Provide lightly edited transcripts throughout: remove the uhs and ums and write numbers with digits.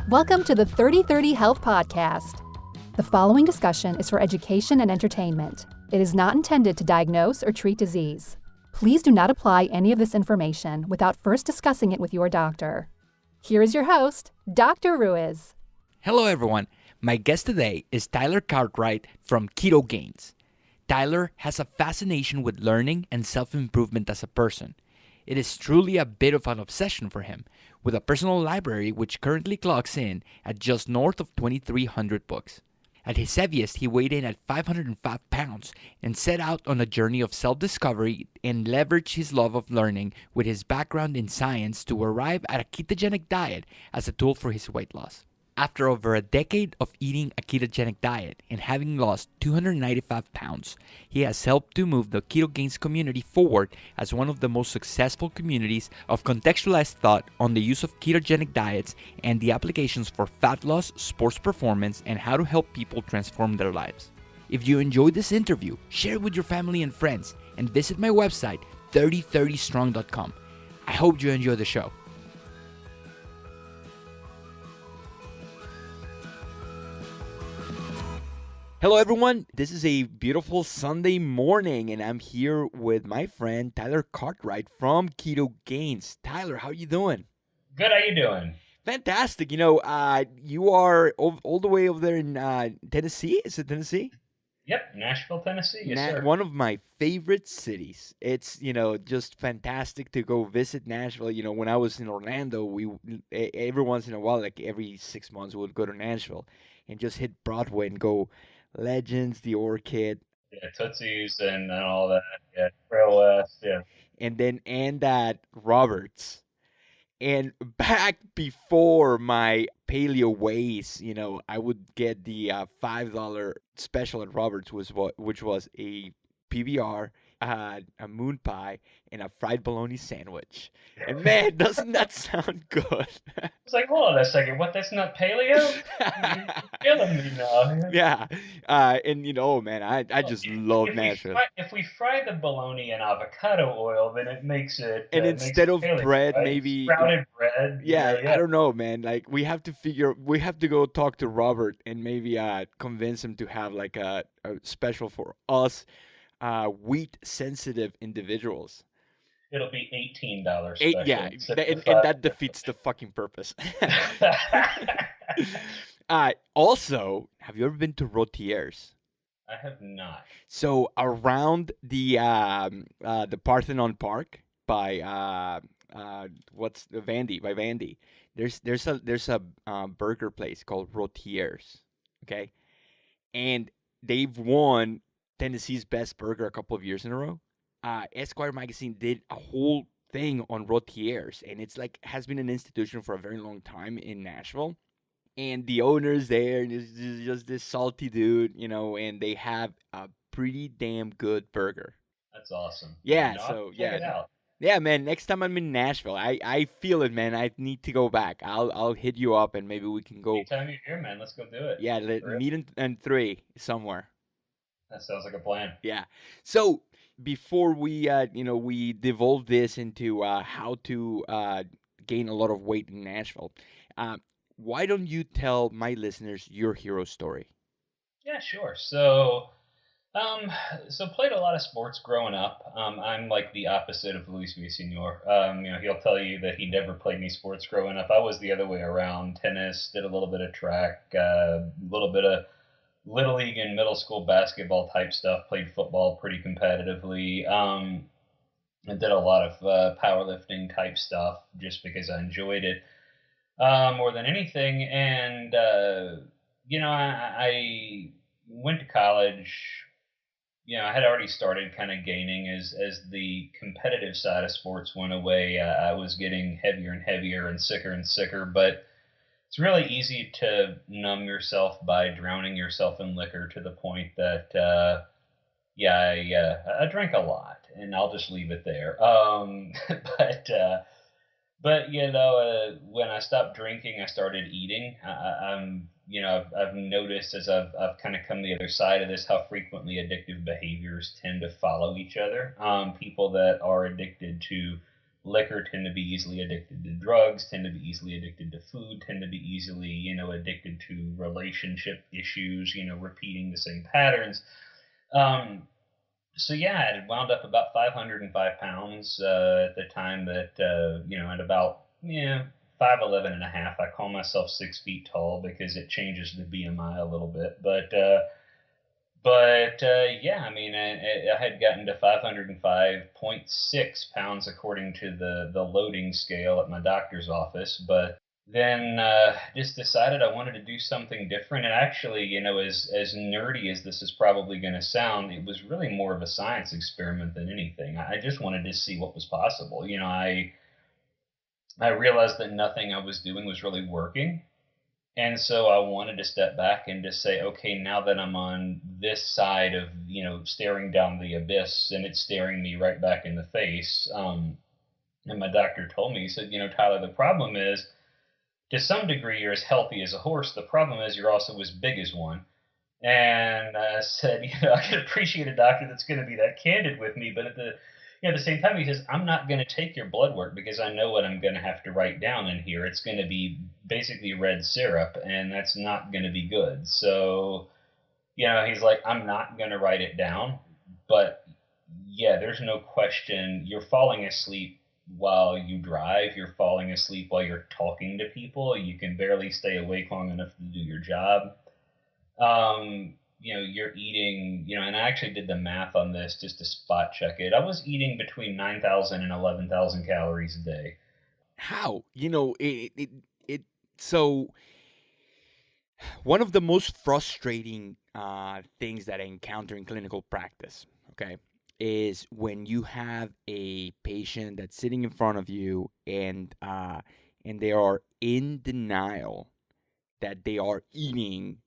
Welcome to the 3030 Health Podcast. The following discussion is for education and entertainment. It is not intended to diagnose or treat disease. Please do not apply any of this information without first discussing it with your doctor. Here is your host, Dr. Ruiz. Hello, everyone. My guest today is Tyler Cartwright from Ketogains. Tyler has a fascination with learning and self-improvement as a person. It is truly a bit of an obsession for him, with a personal library which currently clocks in at just north of 2,300 books. At his heaviest, he weighed in at 505 pounds and set out on a journey of self-discovery and leveraged his love of learning with his background in science to arrive at a ketogenic diet as a tool for his weight loss. After over a decade of eating a ketogenic diet and having lost 295 pounds, he has helped to move the Ketogains community forward as one of the most successful communities of contextualized thought on the use of ketogenic diets and the applications for fat loss, sports performance, and how to help people transform their lives. If you enjoyed this interview, share it with your family and friends, and visit my website, 3030strong.com. I hope you enjoy the show. Hello, everyone. This is a beautiful Sunday morning, and I'm here with my friend Tyler Cartwright from Ketogains. Tyler, how you doing? Good. How you doing? Fantastic. You are all the way over there in Tennessee. Is it Tennessee? Yep, Nashville, Tennessee. Yes, sir. One of my favorite cities. It's just fantastic to go visit Nashville. When I was in Orlando, we every once in a while, like every 6 months, we would go to Nashville and just hit Broadway and go. Legends, the Orchid, Tootsie's and all that. Yeah, Trail West. Yeah, and at Roberts. And back before my Paleo ways, I would get the $5 special at Roberts, which was a PBR, a moon pie, and a fried bologna sandwich. And man, doesn't that sound good? It's like, hold on a second. What? That's not Paleo? You're killing me now. Yeah. Man, I just love Nashville. If we fry the bologna in avocado oil, then it makes it. And instead of Paleo, bread, right? maybe sprouted bread. Yeah, I don't know, man. Like we have to go talk to Robert and maybe convince him to have like a special for us wheat sensitive individuals. It'll be $18 special. Yeah, and that defeats the fucking purpose. Also, have you ever been to Rotier's? I have not. So around the Parthenon Park by what's the Vandy, there's a burger place called Rotier's, okay, and they've won Tennessee's best burger a couple of years in a row. Esquire magazine did a whole thing on Rotier's, and it's like has been an institution for a very long time in Nashville. And the owner's there, and it's just this salty dude, and they have a pretty damn good burger. That's awesome. Yeah, check it out. Yeah, man. Next time I'm in Nashville, I feel it, man. I need to go back. I'll hit you up, and maybe we can go. Anytime you're here, man, let's go do it. Yeah, meet in 3 somewhere. That sounds like a plan. Yeah. So before we we devolve this into how to gain a lot of weight in Nashville, why don't you tell my listeners your hero story? Yeah, sure. So played a lot of sports growing up. I'm like the opposite of Luis Villaseñor. He'll tell you that he never played any sports growing up. I was the other way around. Tennis, did a little bit of track, a little bit of little league and middle school basketball type stuff. Played football pretty competitively. I did a lot of powerlifting type stuff just because I enjoyed it more than anything. And I went to college. I had already started kind of gaining as the competitive side of sports went away. I was getting heavier and heavier and sicker, but it's really easy to numb yourself by drowning yourself in liquor to the point that, I drank a lot, and I'll just leave it there. But when I stopped drinking, I started eating. I've noticed as I've kind of come the other side of this how frequently addictive behaviors tend to follow each other. People that are addicted to liquor, tend to be easily addicted to drugs, tend to be easily addicted to food, tend to be easily, addicted to relationship issues, repeating the same patterns. Um, so yeah, I had wound up about 505 pounds at the time that, at about, 5'11" and a half. I call myself 6 feet tall because it changes the BMI a little bit. But yeah, I mean, I had gotten to 505.6 pounds according to the loading scale at my doctor's office. But then just decided I wanted to do something different. And actually, as nerdy as this is probably going to sound, it was really more of a science experiment than anything. I just wanted to see what was possible. I realized that nothing I was doing was really working. And so I wanted to step back and just say, okay, now that I'm on this side of, staring down the abyss and it's staring me right back in the face. And my doctor told me, he said, Tyler, the problem is to some degree you're as healthy as a horse. The problem is you're also as big as one. And I said, I can appreciate a doctor that's going to be that candid with me, but at the same time, he says, I'm not going to take your blood work because I know what I'm going to have to write down in here. It's going to be basically red syrup, and that's not going to be good. So, he's like, I'm not going to write it down, but yeah, there's no question. You're falling asleep while you drive. You're falling asleep while you're talking to people. You can barely stay awake long enough to do your job. You're eating, and I actually did the math on this just to spot check it. I was eating between 9,000 and 11,000 calories a day. How? So one of the most frustrating things that I encounter in clinical practice, okay, is when you have a patient that's sitting in front of you and they are in denial that they are eating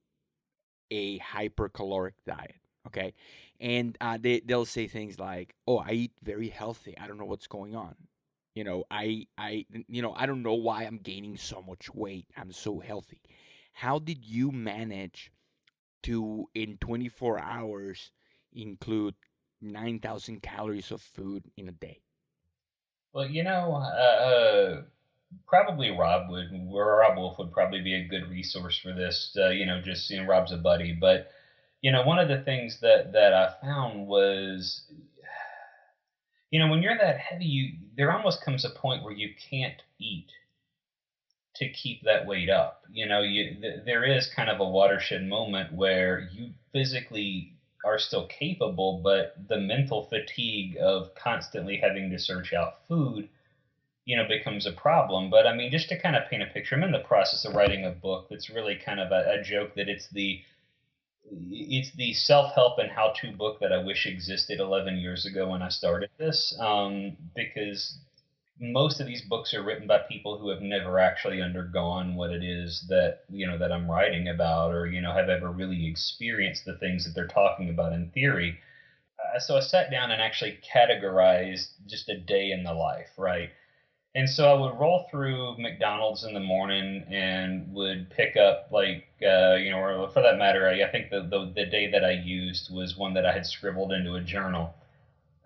a hypercaloric diet, okay, and they'll say things like, "Oh, I eat very healthy. I don't know what's going on. I don't know why I'm gaining so much weight. I'm so healthy." How did you manage to, in 24 hours, include 9,000 calories of food in a day? Well, probably Rob Wolf would probably be a good resource for this. Rob's a buddy, but one of the things that I found was, when you're that heavy, there almost comes a point where you can't eat to keep that weight up. There is kind of a watershed moment where you physically are still capable, but the mental fatigue of constantly having to search out food, becomes a problem. But I mean, just to kind of paint a picture, I'm in the process of writing a book that's really kind of a joke that it's the self-help and how-to book that I wish existed 11 years ago when I started this, because most of these books are written by people who have never actually undergone what it is that I'm writing about, or have ever really experienced the things that they're talking about in theory. So I sat down and actually categorized just a day in the life, right? And so I would roll through McDonald's in the morning and would pick up, like, or for that matter, I think the day that I used was one that I had scribbled into a journal.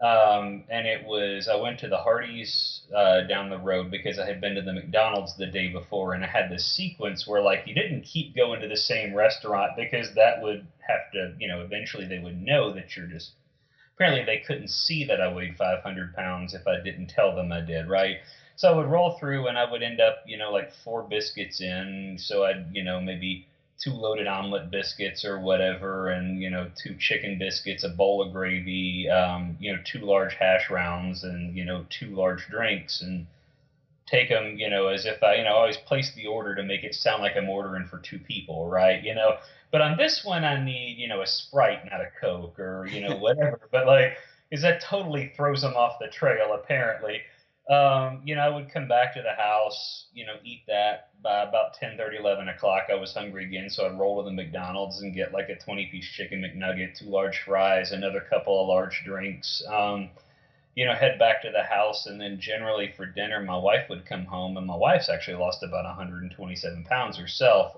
And I went to the Hardee's down the road because I had been to the McDonald's the day before, and I had this sequence where, like, you didn't keep going to the same restaurant because that would have to, eventually they would know that you're just, apparently they couldn't see that I weighed 500 pounds if I didn't tell them I did, right? So I would roll through and I would end up, like 4 biscuits in. So I'd, maybe 2 loaded omelet biscuits or whatever, and, 2 chicken biscuits, a bowl of gravy, 2 large hash rounds, and, 2 large drinks, and take them, as if I always place the order to make it sound like I'm ordering for 2 people, right? But on this one, I need, a Sprite, not a Coke, or, whatever. But like, because that totally throws them off the trail, apparently. I would come back to the house, eat that. By about 10:30, 11 o'clock, I was hungry again, so I'd roll to the McDonald's and get like a 20-piece chicken McNugget, 2 large fries, another couple of large drinks. Head back to the house, and then generally for dinner, my wife would come home, and my wife's actually lost about 127 pounds herself.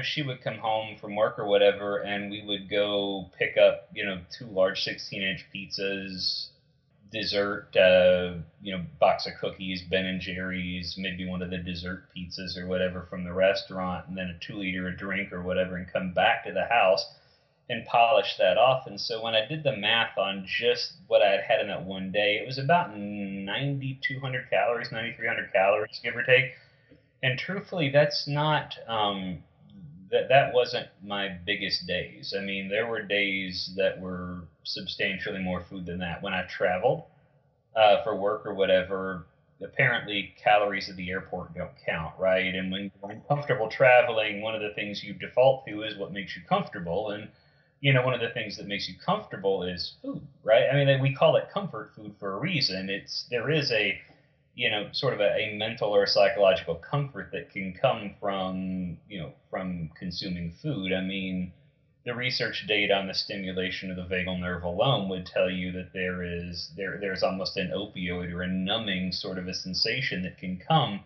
She would come home from work or whatever, and we would go pick up, 2 large 16-inch pizzas, dessert, box of cookies, Ben and Jerry's, maybe one of the dessert pizzas or whatever from the restaurant, and then a 2 liter of drink or whatever, and come back to the house and polish that off. And so when I did the math on just what I had had in that one day, it was about 9,200 calories, 9,300 calories, give or take. And truthfully, that's not that wasn't my biggest days. I mean, there were days that were substantially more food than that. When I traveled for work or whatever, apparently calories at the airport don't count, right? And when you're uncomfortable traveling, one of the things you default to is what makes you comfortable. And one of the things that makes you comfortable is food, right? I mean, we call it comfort food for a reason. There is a sort of a mental or a psychological comfort that can come from consuming food. I mean, the research data on the stimulation of the vagal nerve alone would tell you that there's almost an opioid or a numbing sort of a sensation that can come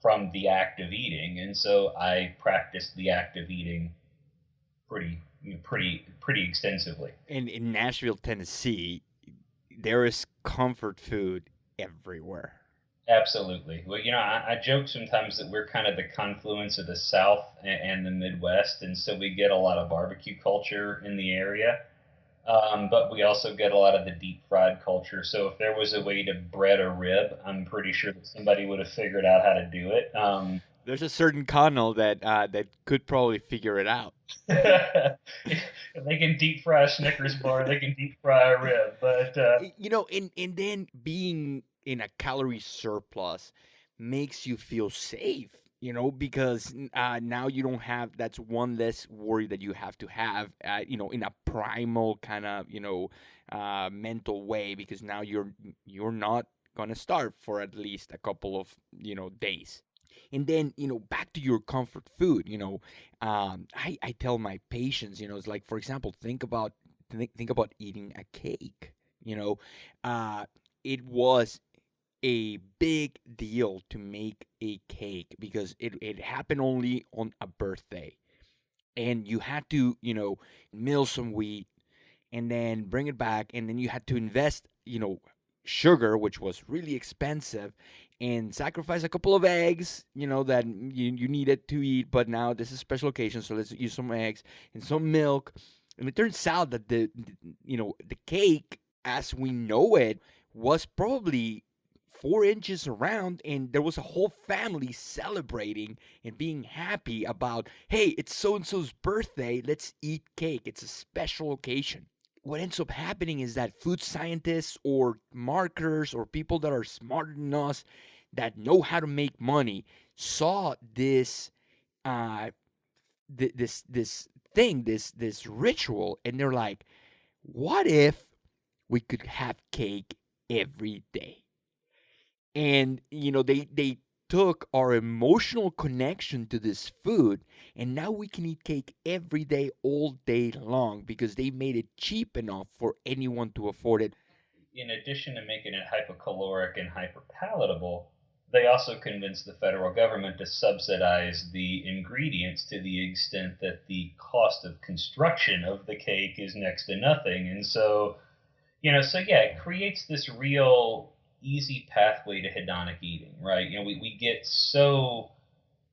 from the act of eating. And so I practiced the act of eating pretty extensively. And in Nashville, Tennessee, there is comfort food everywhere. Absolutely. Well, I joke sometimes that we're kind of the confluence of the South and the Midwest, and so we get a lot of barbecue culture in the area, but we also get a lot of the deep fried culture. So if there was a way to bread a rib, I'm pretty sure that somebody would have figured out how to do it. There's a certain Connell that could probably figure it out. If they can deep fry a Snickers bar, they can deep fry a rib. But and then being in a calorie surplus makes you feel safe, because now you don't have, that's one less worry that you have to have, in a primal kind of, mental way, because now you're not going to starve for at least a couple of, days. And then, back to your comfort food, I tell my patients, it's like, for example, think about eating a cake. It was a big deal to make a cake because it happened only on a birthday, and you had to mill some wheat and then bring it back, and then you had to invest sugar, which was really expensive, and sacrifice a couple of eggs that you needed to eat, but now this is a special occasion, so let's use some eggs and some milk. And it turns out that the cake as we know it was probably 4 inches around, and there was a whole family celebrating and being happy about, hey, it's so-and-so's birthday, let's eat cake, it's a special occasion. What ends up happening is that food scientists or marketers or people that are smarter than us that know how to make money saw this this ritual, and they're like, what if we could have cake every day? And they took our emotional connection to this food, and now we can eat cake every day, all day long, because they made it cheap enough for anyone to afford it. In addition to making it hypocaloric and hyperpalatable, they also convinced the federal government to subsidize the ingredients to the extent that the cost of construction of the cake is next to nothing. And so, it creates this real easy pathway to hedonic eating, right? We get so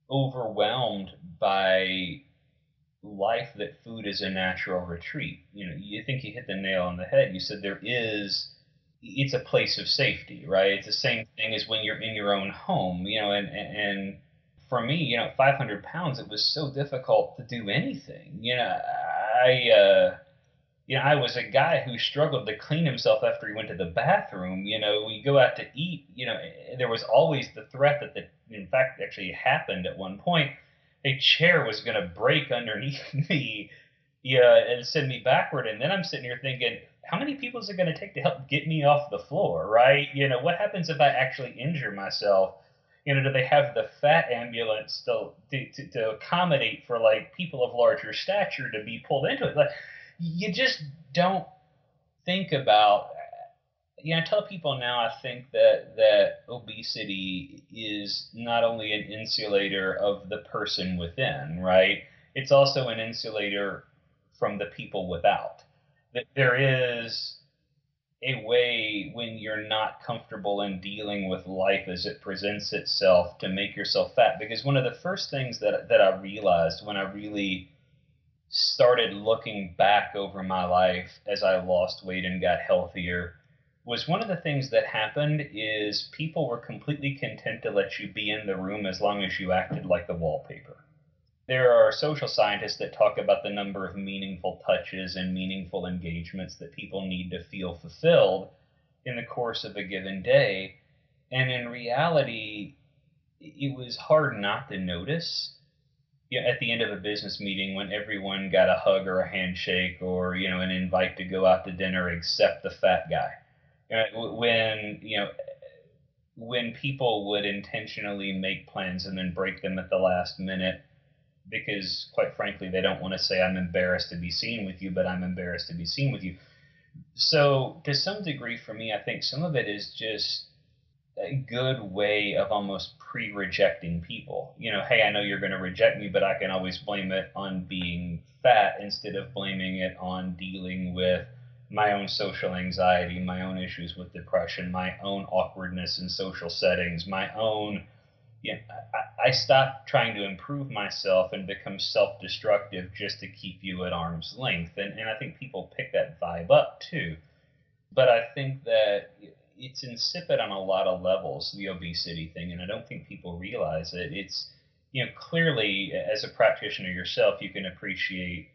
overwhelmed by life that food is a natural retreat. You think you hit the nail on the head. You said it's a place of safety, right? It's the same thing as when you're in your own home, and for me, 500 pounds, it was so difficult to do anything. I was a guy who struggled to clean himself after he went to the bathroom. We go out to eat, there was always the threat that in fact, actually happened at one point. A chair was going to break underneath me, and send me backward. And then I'm sitting here thinking, how many people is it going to take to help get me off the floor, right? What happens if I actually injure myself? Do they have the fat ambulance to accommodate for like people of larger stature to be pulled into it? Like, you just don't think about. I tell people now, I think that obesity is not only an insulator of the person within, right? It's also an insulator from the people without. That there is a way when you're not comfortable in dealing with life as it presents itself to make yourself fat. Because one of the first things that I realized when I really started looking back over my life as I lost weight and got healthier was one of the things that happened is people were completely content to let you be in the room as long as you acted like the wallpaper. There are social scientists that talk about the number of meaningful touches and meaningful engagements that people need to feel fulfilled in the course of a given day. And in reality, it was hard not to notice, at the end of a business meeting when everyone got a hug or a handshake or an invite to go out to dinner except the fat guy. When people would intentionally make plans and then break them at the last minute because, quite frankly, they don't want to say, I'm embarrassed to be seen with you, but I'm embarrassed to be seen with you. So to some degree, for me, I think some of it is just a good way of almost pre-rejecting people. Hey, I know you're going to reject me, but I can always blame it on being fat instead of blaming it on dealing with my own social anxiety, my own issues with depression, my own awkwardness in social settings, my own I stopped trying to improve myself and become self-destructive just to keep you at arm's length. And I think people pick that vibe up too. But I think that it's insipid on a lot of levels, the obesity thing, and I don't think people realize it. It's, clearly as a practitioner yourself, you can appreciate,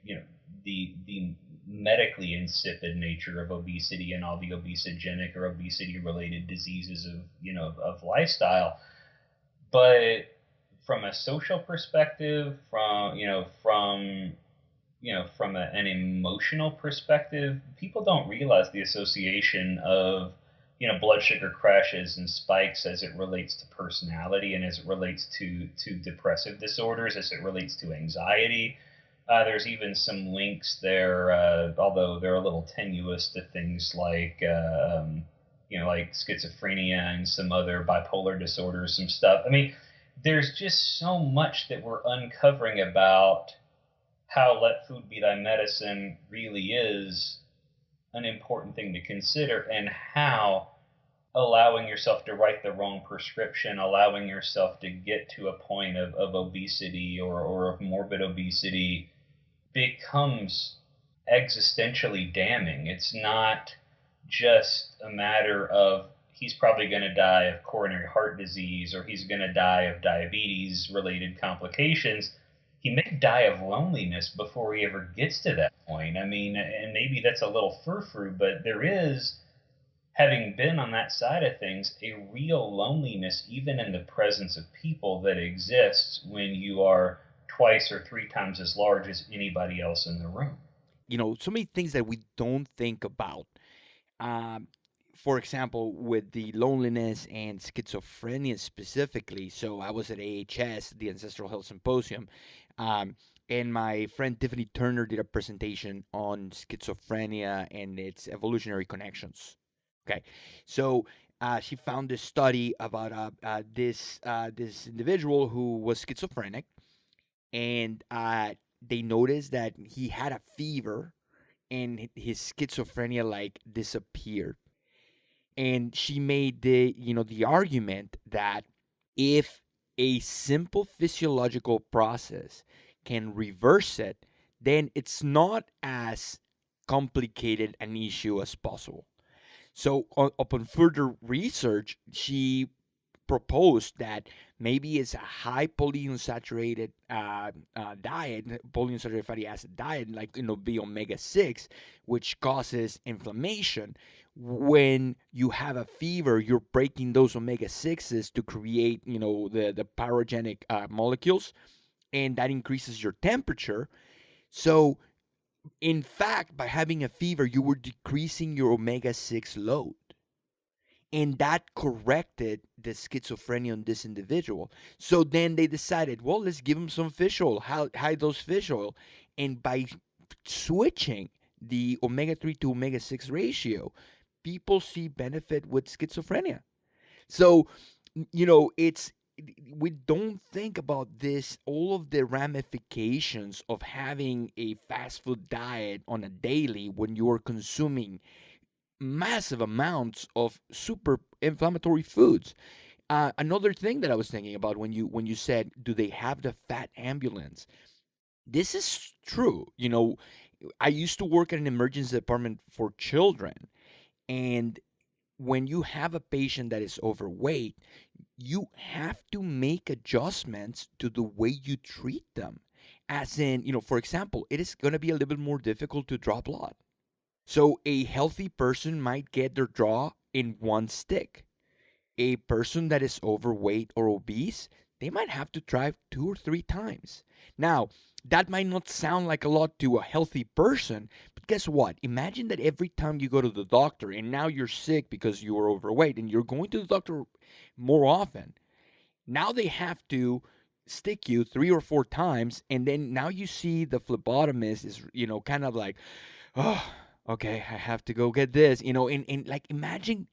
the medically insipid nature of obesity and all the obesogenic or obesity related diseases of lifestyle. But from a social perspective, from an emotional perspective, people don't realize the association of blood sugar crashes and spikes as it relates to personality and as it relates to depressive disorders, as it relates to anxiety. There's even some links there, although they're a little tenuous, to things like like schizophrenia and some other bipolar disorders, some stuff. I mean, there's just so much that we're uncovering about how let food be thy medicine really is an important thing to consider, and how allowing yourself to write the wrong prescription, allowing yourself to get to a point of obesity or of morbid obesity becomes existentially damning. It's not just a matter of he's probably going to die of coronary heart disease or he's going to die of diabetes related complications. He may die of loneliness before he ever gets to that point. I mean, and maybe that's a little frou-frou, but there is, having been on that side of things, a real loneliness even in the presence of people that exists when you are twice or three times as large as anybody else in the room. So many things that we don't think about. For example, with the loneliness and schizophrenia specifically. So I was at AHS, the Ancestral Health Symposium, and my friend Tiffany Turner did a presentation on schizophrenia and its evolutionary connections. Okay, so she found this study about this individual who was schizophrenic, and they noticed that he had a fever, and his schizophrenia disappeared. And she made the argument that if a simple physiological process can reverse it, then it's not as complicated an issue as possible. So upon further research, she proposed that maybe it's a high polyunsaturated diet, polyunsaturated fatty acid diet, be omega-6, which causes inflammation. When you have a fever, you're breaking those omega-6s to create, the pyrogenic molecules, and that increases your temperature. So in fact, by having a fever, you were decreasing your omega-6 load. And that corrected the schizophrenia on this individual. So then they decided, well, let's give him some fish oil, high dose fish oil. And by switching the omega-3 to omega-6 ratio, people see benefit with schizophrenia. So, we don't think about this, all of the ramifications of having a fast food diet on a daily when you are consuming massive amounts of super inflammatory foods. Another thing that I was thinking about when you said, do they have the fat ambulance? This is true. I used to work at an emergency department for children, and when you have a patient that is overweight, you have to make adjustments to the way you treat them. As in, for example, it is going to be a little bit more difficult to draw blood. So a healthy person might get their draw in one stick. A person that is overweight or obese, they might have to try 2 or 3 times. Now, that might not sound like a lot to a healthy person, but guess what? Imagine that every time you go to the doctor and now you're sick because you are overweight and you're going to the doctor more often. Now they have to stick you 3 or 4 times, and then now you see the phlebotomist is, kind of like, oh, okay, I have to go get this, and like imagine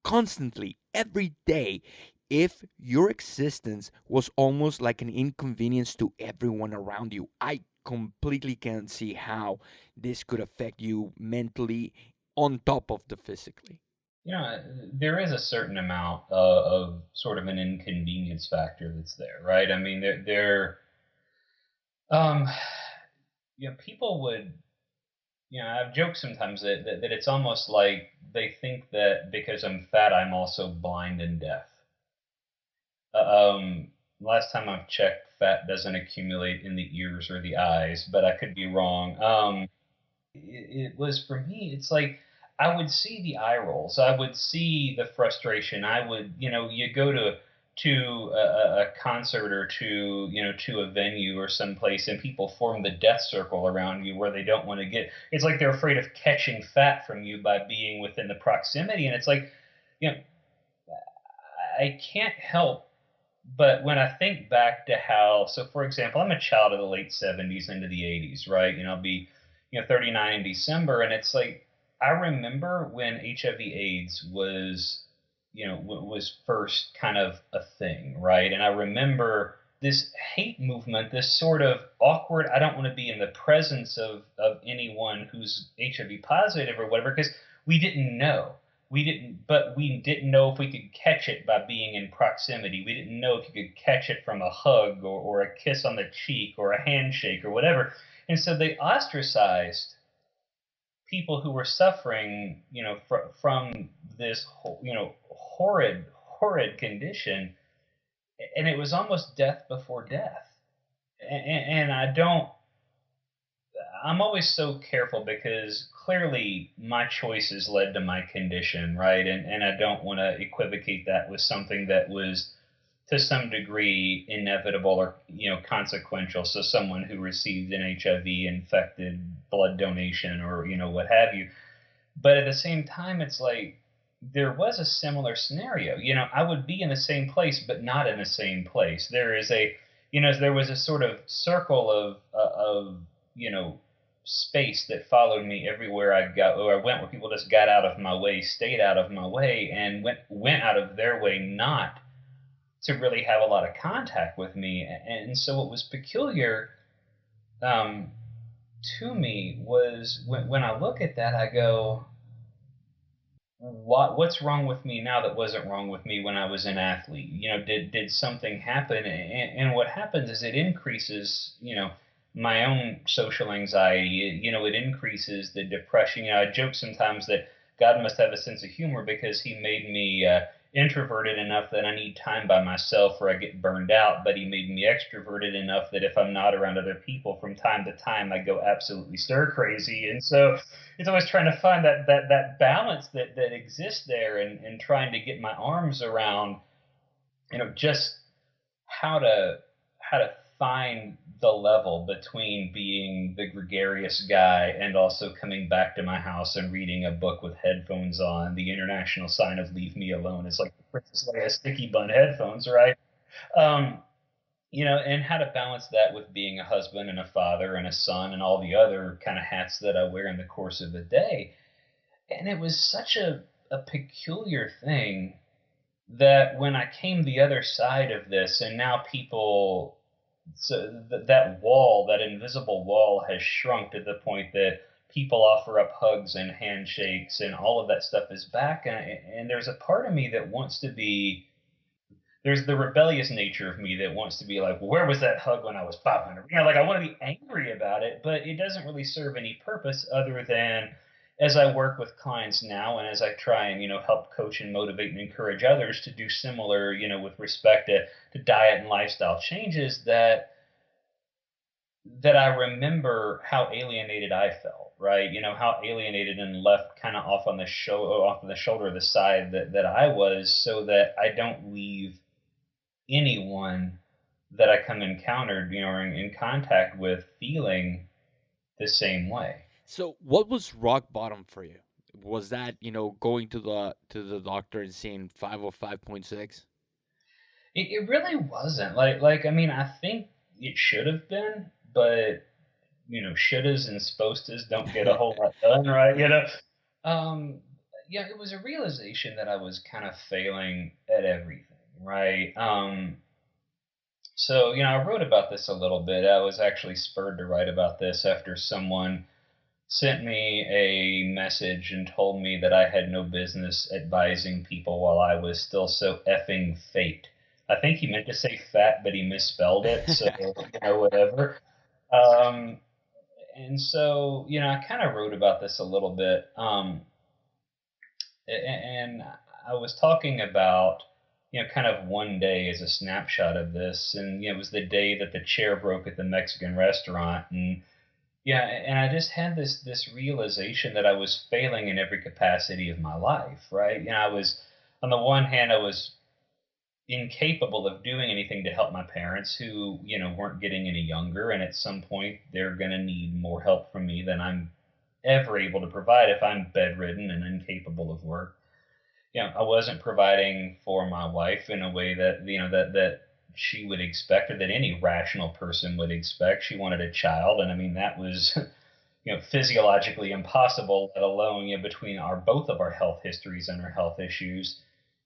constantly, every day, if your existence was almost like an inconvenience to everyone around you. I completely can't see how this could affect you mentally on top of the physically. There is a certain amount of sort of an inconvenience factor that's there, right? I mean, um, people would, I've joked sometimes that it's almost like they think that because I'm fat, I'm also blind and deaf. Last time I've checked, fat doesn't accumulate in the ears or the eyes, but I could be wrong. It was for me, it's like I would see the eye rolls, I would see the frustration. I would, you go to a concert or to a venue or someplace, and people form the death circle around you where they don't want to get. It's like they're afraid of catching fat from you by being within the proximity, and it's like, you know, I can't help. But when I think back to how, so for example, I'm a child of the late 70s into the 80s, right? I'll be, 39 in December. And it's like, I remember when HIV/AIDS was, was first kind of a thing, right? And I remember this hate movement, this sort of awkward, I don't want to be in the presence of anyone who's HIV positive or whatever, because we didn't know. But we didn't know if we could catch it by being in proximity. We didn't know if you could catch it from a hug or a kiss on the cheek or a handshake or whatever. And so they ostracized people who were suffering, from this, horrid condition. And it was almost death before death. And I'm always so careful because clearly my choices led to my condition, right? And I don't want to equivocate that with something that was to some degree inevitable or consequential. So someone who received an HIV infected blood donation or what have you. But at the same time, it's like there was a similar scenario. I would be in the same place, but not in the same place. There was a sort of circle of space that followed me everywhere I go or I went, where people just got out of my way, stayed out of my way, and went out of their way not to really have a lot of contact with me. And so what was peculiar to me was when I look at that, I go, what's wrong with me now that wasn't wrong with me when I was an athlete? Did something happen? And what happens is it increases, my own social anxiety. It increases the depression. I joke sometimes that God must have a sense of humor because he made me introverted enough that I need time by myself or I get burned out, but he made me extroverted enough that if I'm not around other people from time to time, I go absolutely stir crazy. And so it's always trying to find that balance that exists there, and trying to get my arms around, just how to find the level between being the gregarious guy and also coming back to my house and reading a book with headphones on. The international sign of leave me alone. It's like the Princess Leia sticky bun headphones, right? Um, and how to balance that with being a husband and a father and a son and all the other kind of hats that I wear in the course of a day. And it was such a peculiar thing that when I came the other side of this, and now that wall, that invisible wall, has shrunk to the point that people offer up hugs and handshakes and all of that stuff is back. And there's a part of me that wants to be, there's the rebellious nature of me that wants to be like, well, where was that hug when I was 500? Like I want to be angry about it, but it doesn't really serve any purpose other than as I work with clients now and as I try and, help coach and motivate and encourage others to do similar, with respect to diet and lifestyle changes, that I remember how alienated I felt, right? How alienated and left kind of off on the off on the shoulder of the side that I was, so that I don't leave anyone that I come encountered, or in contact with feeling the same way. So what was rock bottom for you? Was that, going to the doctor and seeing 505.6? It really wasn't like I mean, I think it should have been, but shouldas and spostas don't get a whole lot done, right? Um, yeah, it was a realization that I was kind of failing at everything, right? So I wrote about this a little bit. I was actually spurred to write about this after someone sent me a message and told me that I had no business advising people while I was still so effing fat. I think he meant to say fat, but he misspelled it. So, whatever. And so, I kind of wrote about this a little bit. And I was talking about, kind of one day as a snapshot of this. And, it was the day that the chair broke at the Mexican restaurant. And yeah, and I just had this realization that I was failing in every capacity of my life, right? I was, on the one hand, I was incapable of doing anything to help my parents who, weren't getting any younger. And at some point, they're going to need more help from me than I'm ever able to provide if I'm bedridden and incapable of work. I wasn't providing for my wife in a way that, that she would expect, or that any rational person would expect. She wanted a child. And I mean, that was, physiologically impossible, let alone, between both of our health histories and our health issues,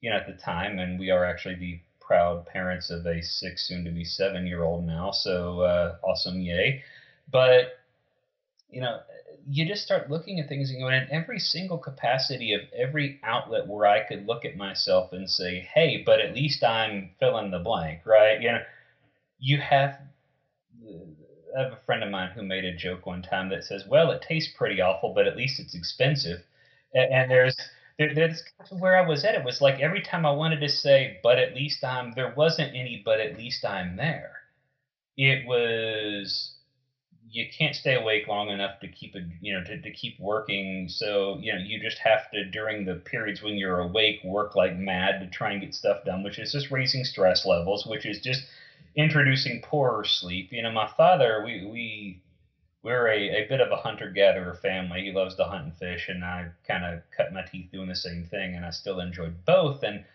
at the time. And we are actually the proud parents of a 6, soon to be 7-year-old now. So, awesome. Yay. But, you just start looking at things and going, in every single capacity of every outlet where I could look at myself and say, hey, but at least I'm fill in the blank, right? You have, I have a friend of mine who made a joke one time that says, well, it tastes pretty awful, but at least it's expensive. And that's where I was at. It was like every time I wanted to say, but at least there wasn't any, but at least I'm there. It was, you can't stay awake long enough to keep to keep working. So, you just have to, during the periods when you're awake, work like mad to try and get stuff done, which is just raising stress levels, which is just introducing poorer sleep. My father, we're a bit of a hunter-gatherer family. He loves to hunt and fish, and I kind of cut my teeth doing the same thing, and I still enjoyed both. And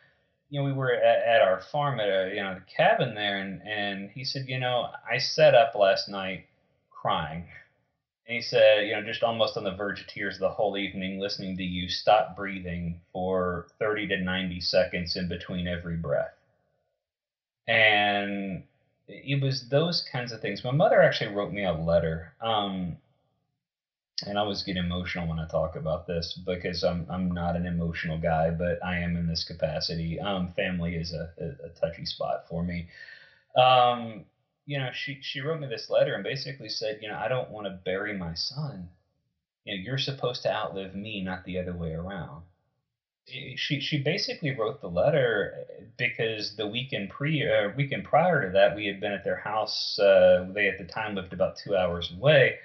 we were at our farm at the cabin there, and he said, I sat up last night crying. And he said, just almost on the verge of tears the whole evening, listening to you stop breathing for 30 to 90 seconds in between every breath. And it was those kinds of things. My mother actually wrote me a letter. And I always get emotional when I talk about this because I'm not an emotional guy, but I am in this capacity. Family is a touchy spot for me. She wrote me this letter and basically said, I don't want to bury my son. You're supposed to outlive me, not the other way around. She basically wrote the letter because the weekend prior to that, we had been at their house. They at the time lived about 2 hours away,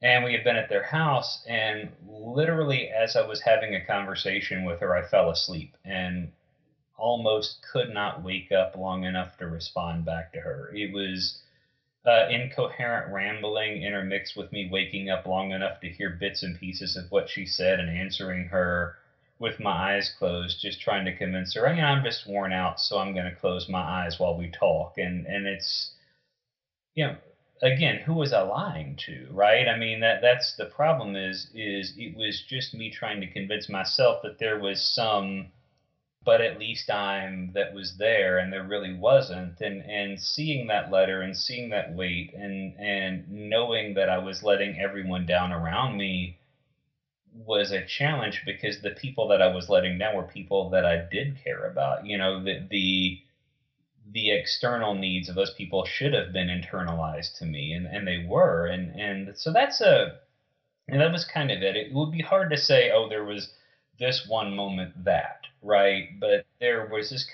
and we had been at their house. And literally, as I was having a conversation with her, I fell asleep and almost could not wake up long enough to respond back to her. It was incoherent rambling intermixed with me waking up long enough to hear bits and pieces of what she said and answering her with my eyes closed, just trying to convince her, I'm just worn out, so I'm going to close my eyes while we talk. And it's, again, who was I lying to, right? I mean, that's the problem is it was just me trying to convince myself that there was some but at least I'm that was there and there really wasn't. And seeing that letter and seeing that weight and knowing that I was letting everyone down around me was a challenge, because the people that I was letting down were people that I did care about. The external needs of those people should have been internalized to me, and they were. And so and that was kind of it. It would be hard to say, oh, there was this one moment that, right? But there was this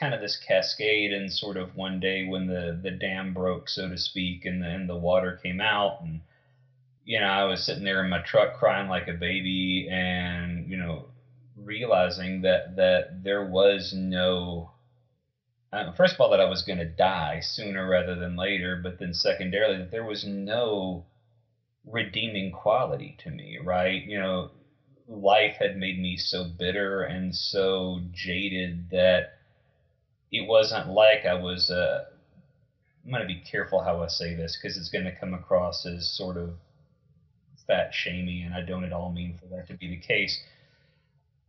cascade, and sort of one day when the dam broke, so to speak, and then the water came out, and I was sitting there in my truck crying like a baby, and realizing that there was no, first of all, that I was going to die sooner rather than later, but then secondarily that there was no redeeming quality to me, right? Life had made me so bitter and so jaded that it wasn't like I was, I'm going to be careful how I say this, because it's going to come across as sort of fat shaming, and I don't at all mean for that to be the case.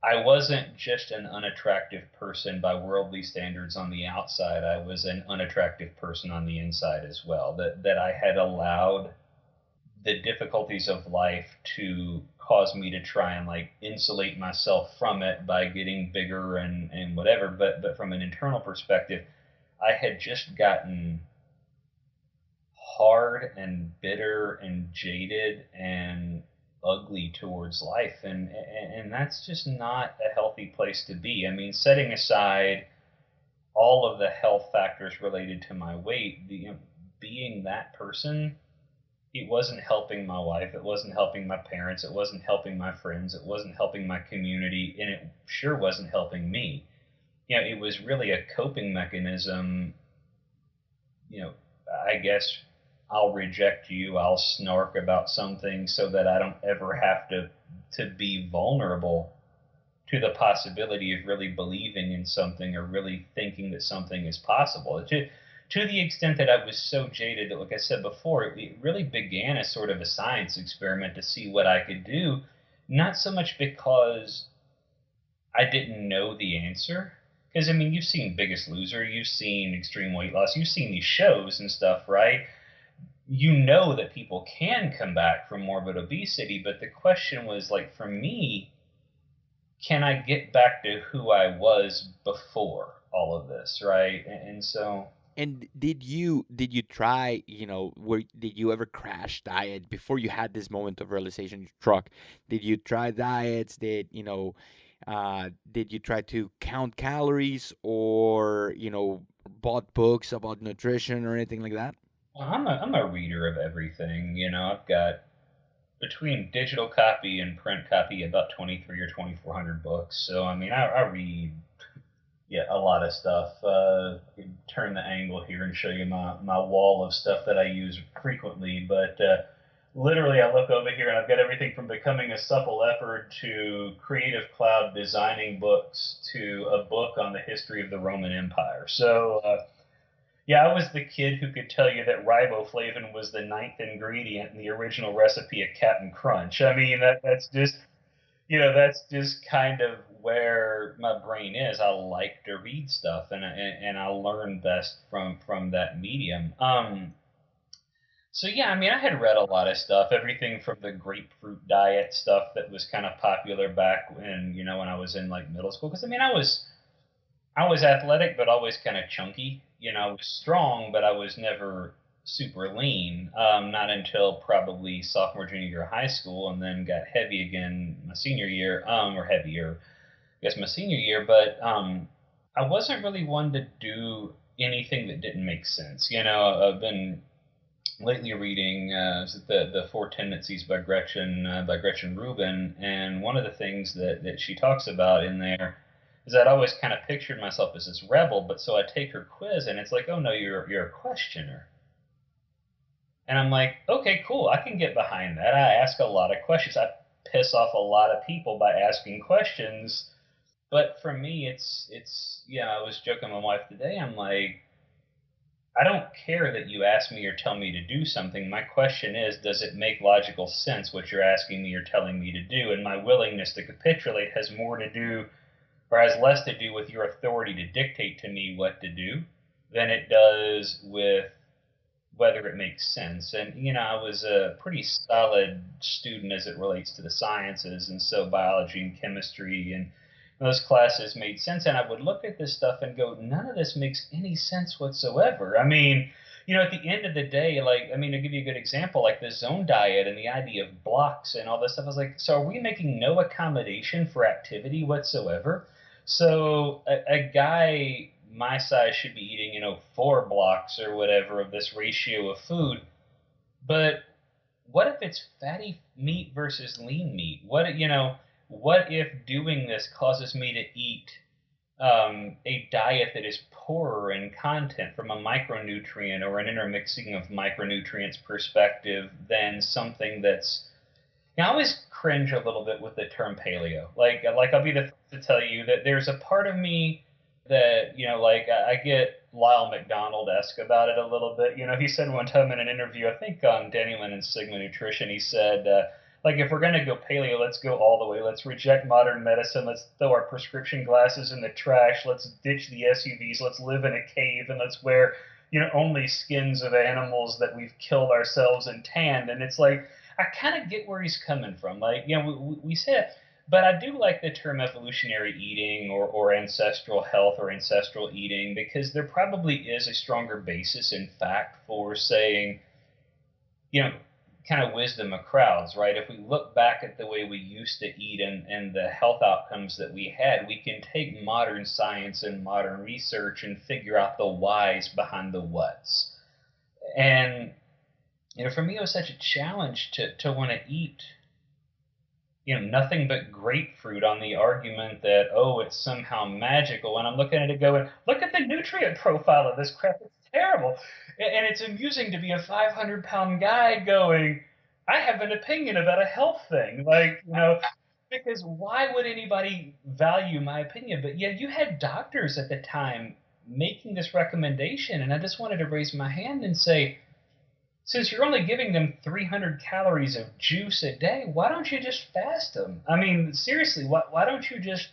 I wasn't just an unattractive person by worldly standards on the outside. I was an unattractive person on the inside as well. That I had allowed the difficulties of life to cause me to try and insulate myself from it by getting bigger and whatever. But from an internal perspective, I had just gotten hard and bitter and jaded and ugly towards life, and that's just not a healthy place to be. I mean, setting aside all of the health factors related to my weight, being that person, it wasn't helping my wife, it wasn't helping my parents, it wasn't helping my friends, it wasn't helping my community, and it sure wasn't helping me. It was really a coping mechanism. I guess I'll reject you, I'll snark about something so that I don't ever have to be vulnerable to the possibility of really believing in something or really thinking that something is possible. To the extent that I was so jaded that, like I said before, it really began as sort of a science experiment to see what I could do, not so much because I didn't know the answer. Because, I mean, you've seen Biggest Loser, you've seen Extreme Weight Loss, you've seen these shows and stuff, right? You know that people can come back from morbid obesity, but the question was, for me, can I get back to who I was before all of this, right? And so. And did you try, did you ever crash diet before you had this moment of realization you struck? Did you try diets? Did you try to count calories, or bought books about nutrition or anything like that? Well, I'm a reader of everything. I've got, between digital copy and print copy, about 23 or 2,400 books. So, I mean, I read, a lot of stuff. I can turn the angle here and show you my wall of stuff that I use frequently. But literally, I look over here and I've got everything from Becoming a Supple Leopard to Creative Cloud designing books to a book on the history of the Roman Empire. So, I was the kid who could tell you that riboflavin was the 9th ingredient in the original recipe of Cap'n Crunch. I mean, that's just kind of where my brain is. I like to read stuff, and I learn best from that medium. So I mean, I had read a lot of stuff, everything from the grapefruit diet stuff that was kind of popular back when when I was in middle school. Because I mean, I was athletic, but always kind of chunky. I was strong, but I was never super lean. Not until probably sophomore, junior year of high school, and then got heavy again my senior year, or heavier, I guess, my senior year. But I wasn't really one to do anything that didn't make sense. I've been lately reading the Four Tendencies by Gretchen Rubin, and one of the things that she talks about in there is that I always kind of pictured myself as this rebel, but so I take her quiz and it's like, oh no, you're a questioner. And I'm like, okay, cool, I can get behind that. I ask a lot of questions. I piss off a lot of people by asking questions. But for me, it's I was joking with my wife today. I'm like, I don't care that you ask me or tell me to do something. My question is, does it make logical sense what you're asking me or telling me to do? And my willingness to capitulate has more to do, or has less to do with your authority to dictate to me what to do than it does with whether it makes sense. And, I was a pretty solid student as it relates to the sciences, and so biology and chemistry and those classes made sense. And I would look at this stuff and go, none of this makes any sense whatsoever. I mean, at the end of the day, to give you a good example, like the zone diet and the idea of blocks and all this stuff, I was like, so are we making no accommodation for activity whatsoever? So a guy my size should be eating, 4 blocks or whatever of this ratio of food. But what if it's fatty meat versus lean meat? What if doing this causes me to eat a diet that is poorer in content from a micronutrient or an intermixing of micronutrients perspective than something that's... I always cringe a little bit with the term paleo. Like I'll be the first to tell you that there's a part of me that, I get Lyle McDonald-esque about it a little bit. He said one time in an interview, I think on Danny Lenin's Sigma Nutrition, he said, if we're going to go paleo, let's go all the way. Let's reject modern medicine. Let's throw our prescription glasses in the trash. Let's ditch the SUVs. Let's live in a cave, and let's wear, only skins of animals that we've killed ourselves and tanned. And it's like, I kind of get where he's coming from. We say it. But I do like the term evolutionary eating or ancestral health or ancestral eating, because there probably is a stronger basis, in fact, for saying, kind of wisdom of crowds, right? If we look back at the way we used to eat and the health outcomes that we had, we can take modern science and modern research and figure out the whys behind the whats. And, for me, it was such a challenge to want to eat nothing but grapefruit on the argument that, oh, it's somehow magical. And I'm looking at it going, look at the nutrient profile of this crap. It's terrible. And it's amusing to be a 500-pound guy going, I have an opinion about a health thing. Because why would anybody value my opinion? But yeah, you had doctors at the time making this recommendation. And I just wanted to raise my hand and say, since you're only giving them 300 calories of juice a day, why don't you just fast them? I mean, seriously, why don't you just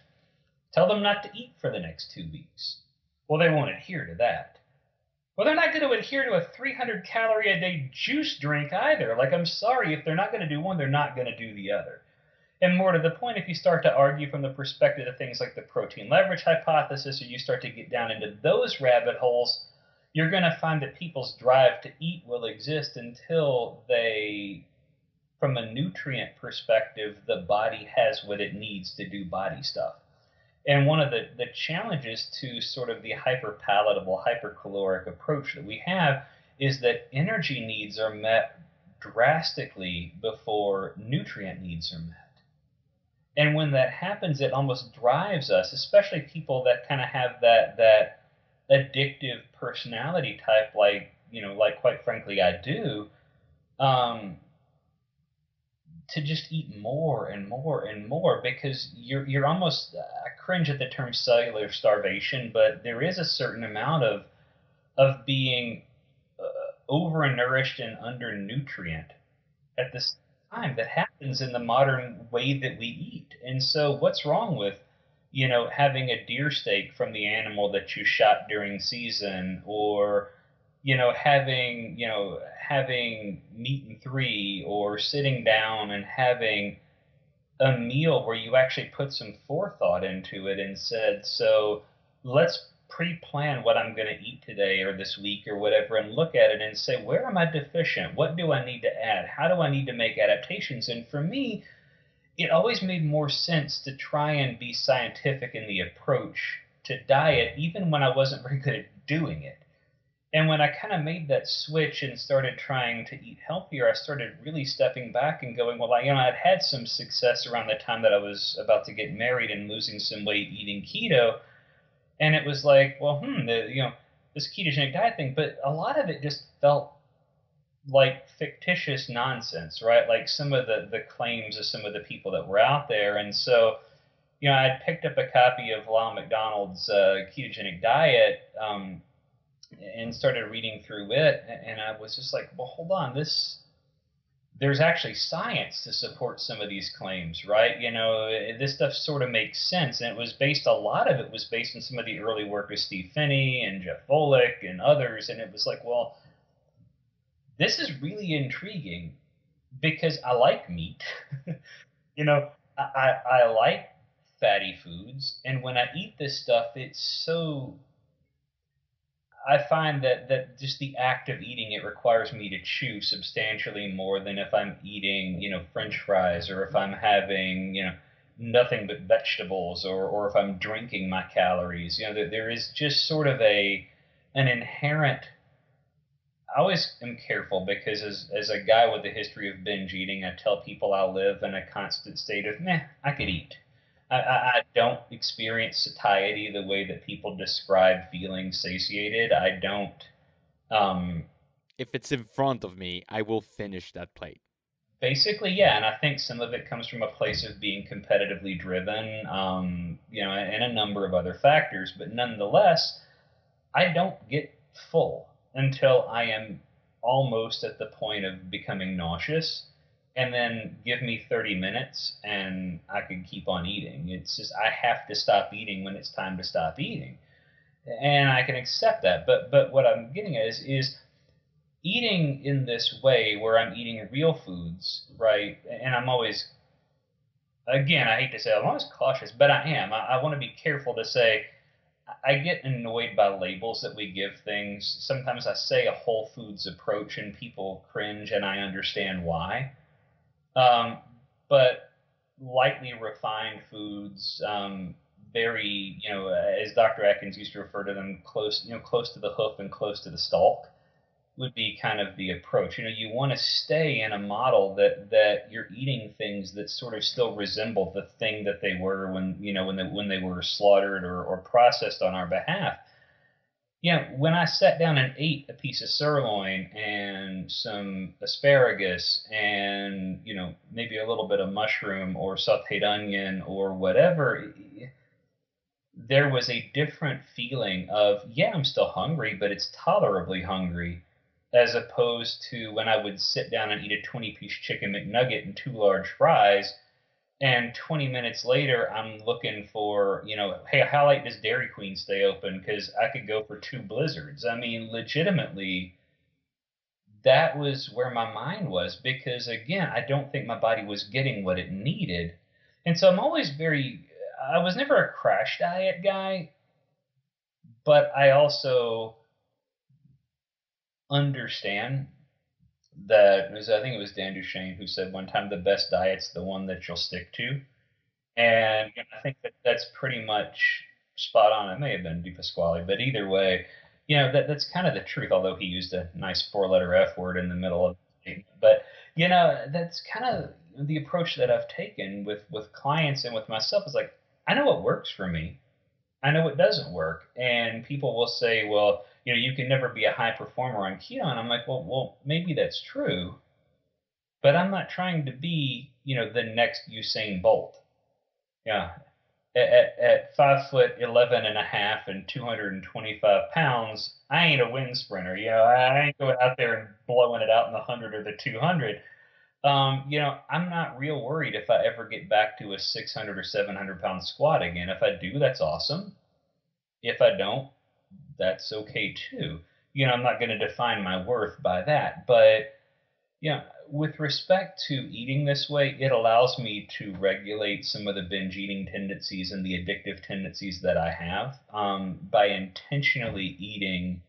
tell them not to eat for the next 2 weeks? Well, they won't adhere to that. Well, they're not going to adhere to a 300 calorie a day juice drink either. I'm sorry, if they're not going to do one, they're not going to do the other. And more to the point, if you start to argue from the perspective of things like the protein leverage hypothesis, or you start to get down into those rabbit holes, you're going to find that people's drive to eat will exist until they, from a nutrient perspective, the body has what it needs to do body stuff. And one of the challenges to sort of the hyperpalatable, hypercaloric approach that we have is that energy needs are met drastically before nutrient needs are met. And when that happens, it almost drives us, especially people that kind of have that addictive personality type, like quite frankly I do, to just eat more and more and more, because you're almost, I cringe at the term cellular starvation, but there is a certain amount of being overnourished and undernutrient at this time that happens in the modern way that we eat. And so what's wrong with having a deer steak from the animal that you shot during season, or, having meat and 3, or sitting down and having a meal where you actually put some forethought into it and said, so let's pre-plan what I'm going to eat today or this week or whatever, and look at it and say, where am I deficient? What do I need to add? How do I need to make adaptations? And for me, it always made more sense to try and be scientific in the approach to diet, even when I wasn't very good at doing it. And when I kind of made that switch and started trying to eat healthier, I started really stepping back and going, well, I'd had some success around the time that I was about to get married and losing some weight eating keto. And it was like, well, this ketogenic diet thing, but a lot of it just felt like fictitious nonsense, right? Like some of the claims of some of the people that were out there. And so, I'd picked up a copy of Lyle McDonald's ketogenic diet and started reading through it. And I was just like, well, hold on, this there's actually science to support some of these claims, right? This stuff sort of makes sense, and a lot of it was based on some of the early work of Steve Phinney and Jeff Volek and others, and it was like, well, this is really intriguing because I like meat. you know, I like fatty foods, and when I eat this stuff, I find that just the act of eating it requires me to chew substantially more than if I'm eating, French fries, or if I'm having, nothing but vegetables, or if I'm drinking my calories. There is just sort of an inherent. I always am careful because as a guy with a history of binge eating, I tell people I live in a constant state of meh, I could eat. I don't experience satiety the way that people describe feeling satiated. I don't. Um, If it's in front of me, I will finish that plate. Basically, yeah, and I think some of it comes from a place of being competitively driven, and a number of other factors. But nonetheless, I don't get full until I am almost at the point of becoming nauseous. And then give me 30 minutes and I can keep on eating. It's just I have to stop eating when it's time to stop eating. And I can accept that. But what I'm getting at is eating in this way where I'm eating real foods, right? And I'm always, again, I hate to say I'm always cautious, but I am. I want to be careful to say I get annoyed by labels that we give things. Sometimes I say a whole foods approach and people cringe, and I understand why. Um, but lightly refined foods, very, as Dr. Atkins used to refer to them, close to the hoof and close to the stalk, would be kind of the approach. You want to stay in a model that you're eating things that sort of still resemble the thing that they were when they were slaughtered or processed on our behalf. When I sat down and ate a piece of sirloin and some asparagus and, maybe a little bit of mushroom or sauteed onion or whatever, there was a different feeling of, yeah, I'm still hungry, but it's tolerably hungry, as opposed to when I would sit down and eat a 20-piece chicken McNugget and 2 large fries. And 20 minutes later, I'm looking for, hey, how late does Dairy Queen stay open? Because I could go for 2 blizzards. I mean, legitimately, that was where my mind was. Because again, I don't think my body was getting what it needed. And so I was never a crash diet guy, but I also understand that I think it was Dan Duchesne who said one time the best diet's the one that you'll stick to. And I think that's pretty much spot on. It may have been Di Pasquale, but either way, that's kind of the truth, although he used a nice 4-letter F word in the middle of it. But, that's kind of the approach that I've taken with clients and with myself is like, I know what works for me. I know it doesn't work. And people will say, well, you can never be a high performer on keto. And I'm like, well, maybe that's true, but I'm not trying to be, the next Usain Bolt. Yeah. At 5'11" and a half and 225 pounds, I ain't a wind sprinter. I ain't going out there and blowing it out in the 100 or the 200. I'm not real worried if I ever get back to a 600 or 700-pound squat again. If I do, that's awesome. If I don't, that's okay too. I'm not going to define my worth by that. But, with respect to eating this way, it allows me to regulate some of the binge eating tendencies and the addictive tendencies that I have by intentionally eating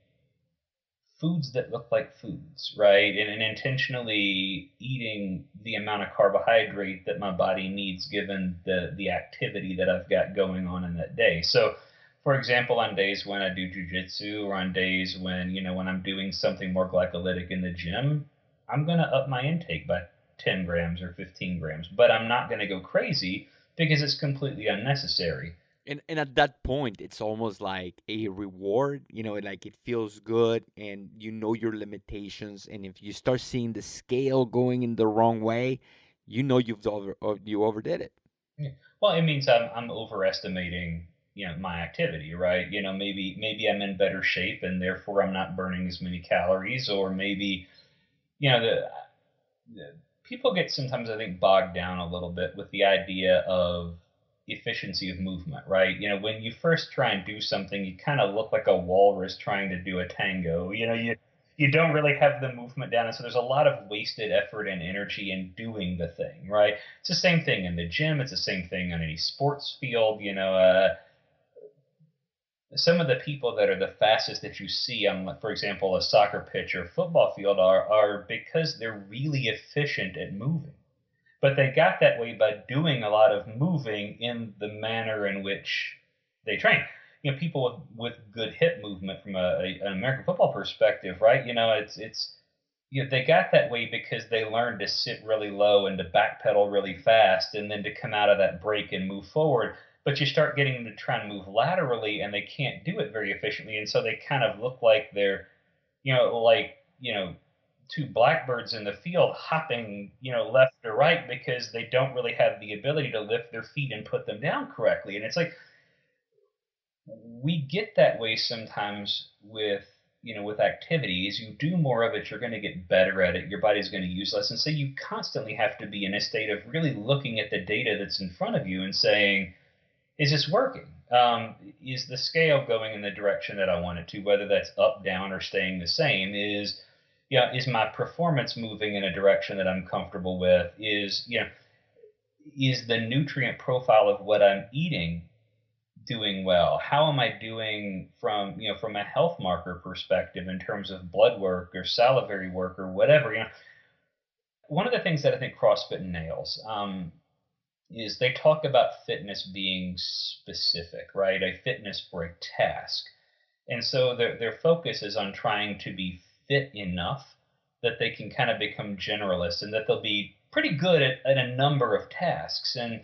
foods that look like foods, right? And intentionally eating the amount of carbohydrate that my body needs given the activity that I've got going on in that day. So, for example, on days when I do jujitsu or on days when I'm doing something more glycolytic in the gym, I'm going to up my intake by 10 grams or 15 grams, but I'm not going to go crazy because it's completely unnecessary. And at that point, it's almost like a reward, like it feels good and your limitations. And if you start seeing the scale going in the wrong way, you overdid it. Yeah. Well, it means I'm overestimating, my activity, right? Maybe I'm in better shape and therefore I'm not burning as many calories, or maybe, the people get sometimes, I think, bogged down a little bit with the idea of efficiency of movement, right? When you first try and do something, you kind of look like a walrus trying to do a tango. You don't really have the movement down, and so there's a lot of wasted effort and energy in doing the thing, right? It's the same thing in the gym. It's the same thing on any sports field. Some of the people that are the fastest that you see on, for example, a soccer pitch or football field are because they're really efficient at moving. But they got that way by doing a lot of moving in the manner in which they train. People with good hip movement from an American football perspective, right? They got that way because they learned to sit really low and to backpedal really fast and then to come out of that break and move forward. But you start getting them to try and move laterally and they can't do it very efficiently. And so they kind of look like they're, two blackbirds in the field hopping, left or right because they don't really have the ability to lift their feet and put them down correctly. And it's like we get that way sometimes with activities. You do more of it, you're going to get better at it. Your body's going to use less. And so you constantly have to be in a state of really looking at the data that's in front of you and saying, is this working? Is the scale going in the direction that I want it to, whether that's up, down, or staying the same? Is my performance moving in a direction that I'm comfortable with? Is the nutrient profile of what I'm eating doing well? How am I doing from a health marker perspective in terms of blood work or salivary work or whatever? One of the things that I think CrossFit nails is they talk about fitness being specific, right? A fitness for a task. And so their focus is on trying to be fit enough that they can kind of become generalists and that they'll be pretty good at a number of tasks and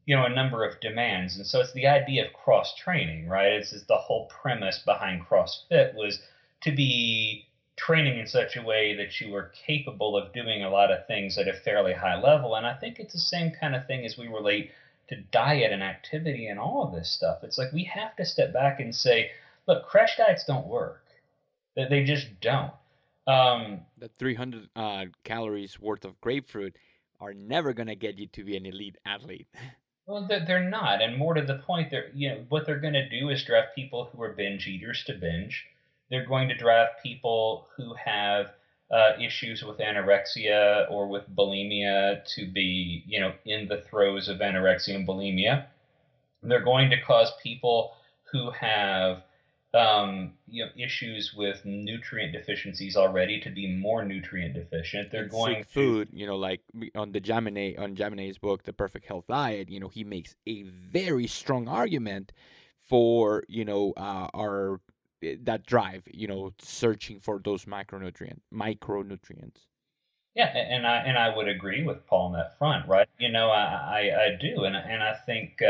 a number of demands. And so it's the idea of cross training, right? It's the whole premise behind CrossFit was to be training in such a way that you were capable of doing a lot of things at a fairly high level. And I think it's the same kind of thing as we relate to diet and activity and all of this stuff. It's like we have to step back and say, look, crash diets don't work. They just don't. The 300 calories worth of grapefruit are never going to get you to be an elite athlete. Well, they're not. And more to the point, what they're going to do is drive people who are binge eaters to binge. They're going to drive people who have issues with anorexia or with bulimia to be, in the throes of anorexia and bulimia. They're going to cause people who have issues with nutrient deficiencies already to be more nutrient deficient. They're going sick food, like on Jaminet's book, The Perfect Health Diet, he makes a very strong argument for, our that drive, searching for those micronutrients. Yeah, and I would agree with Paul on that front, right? I do, and I think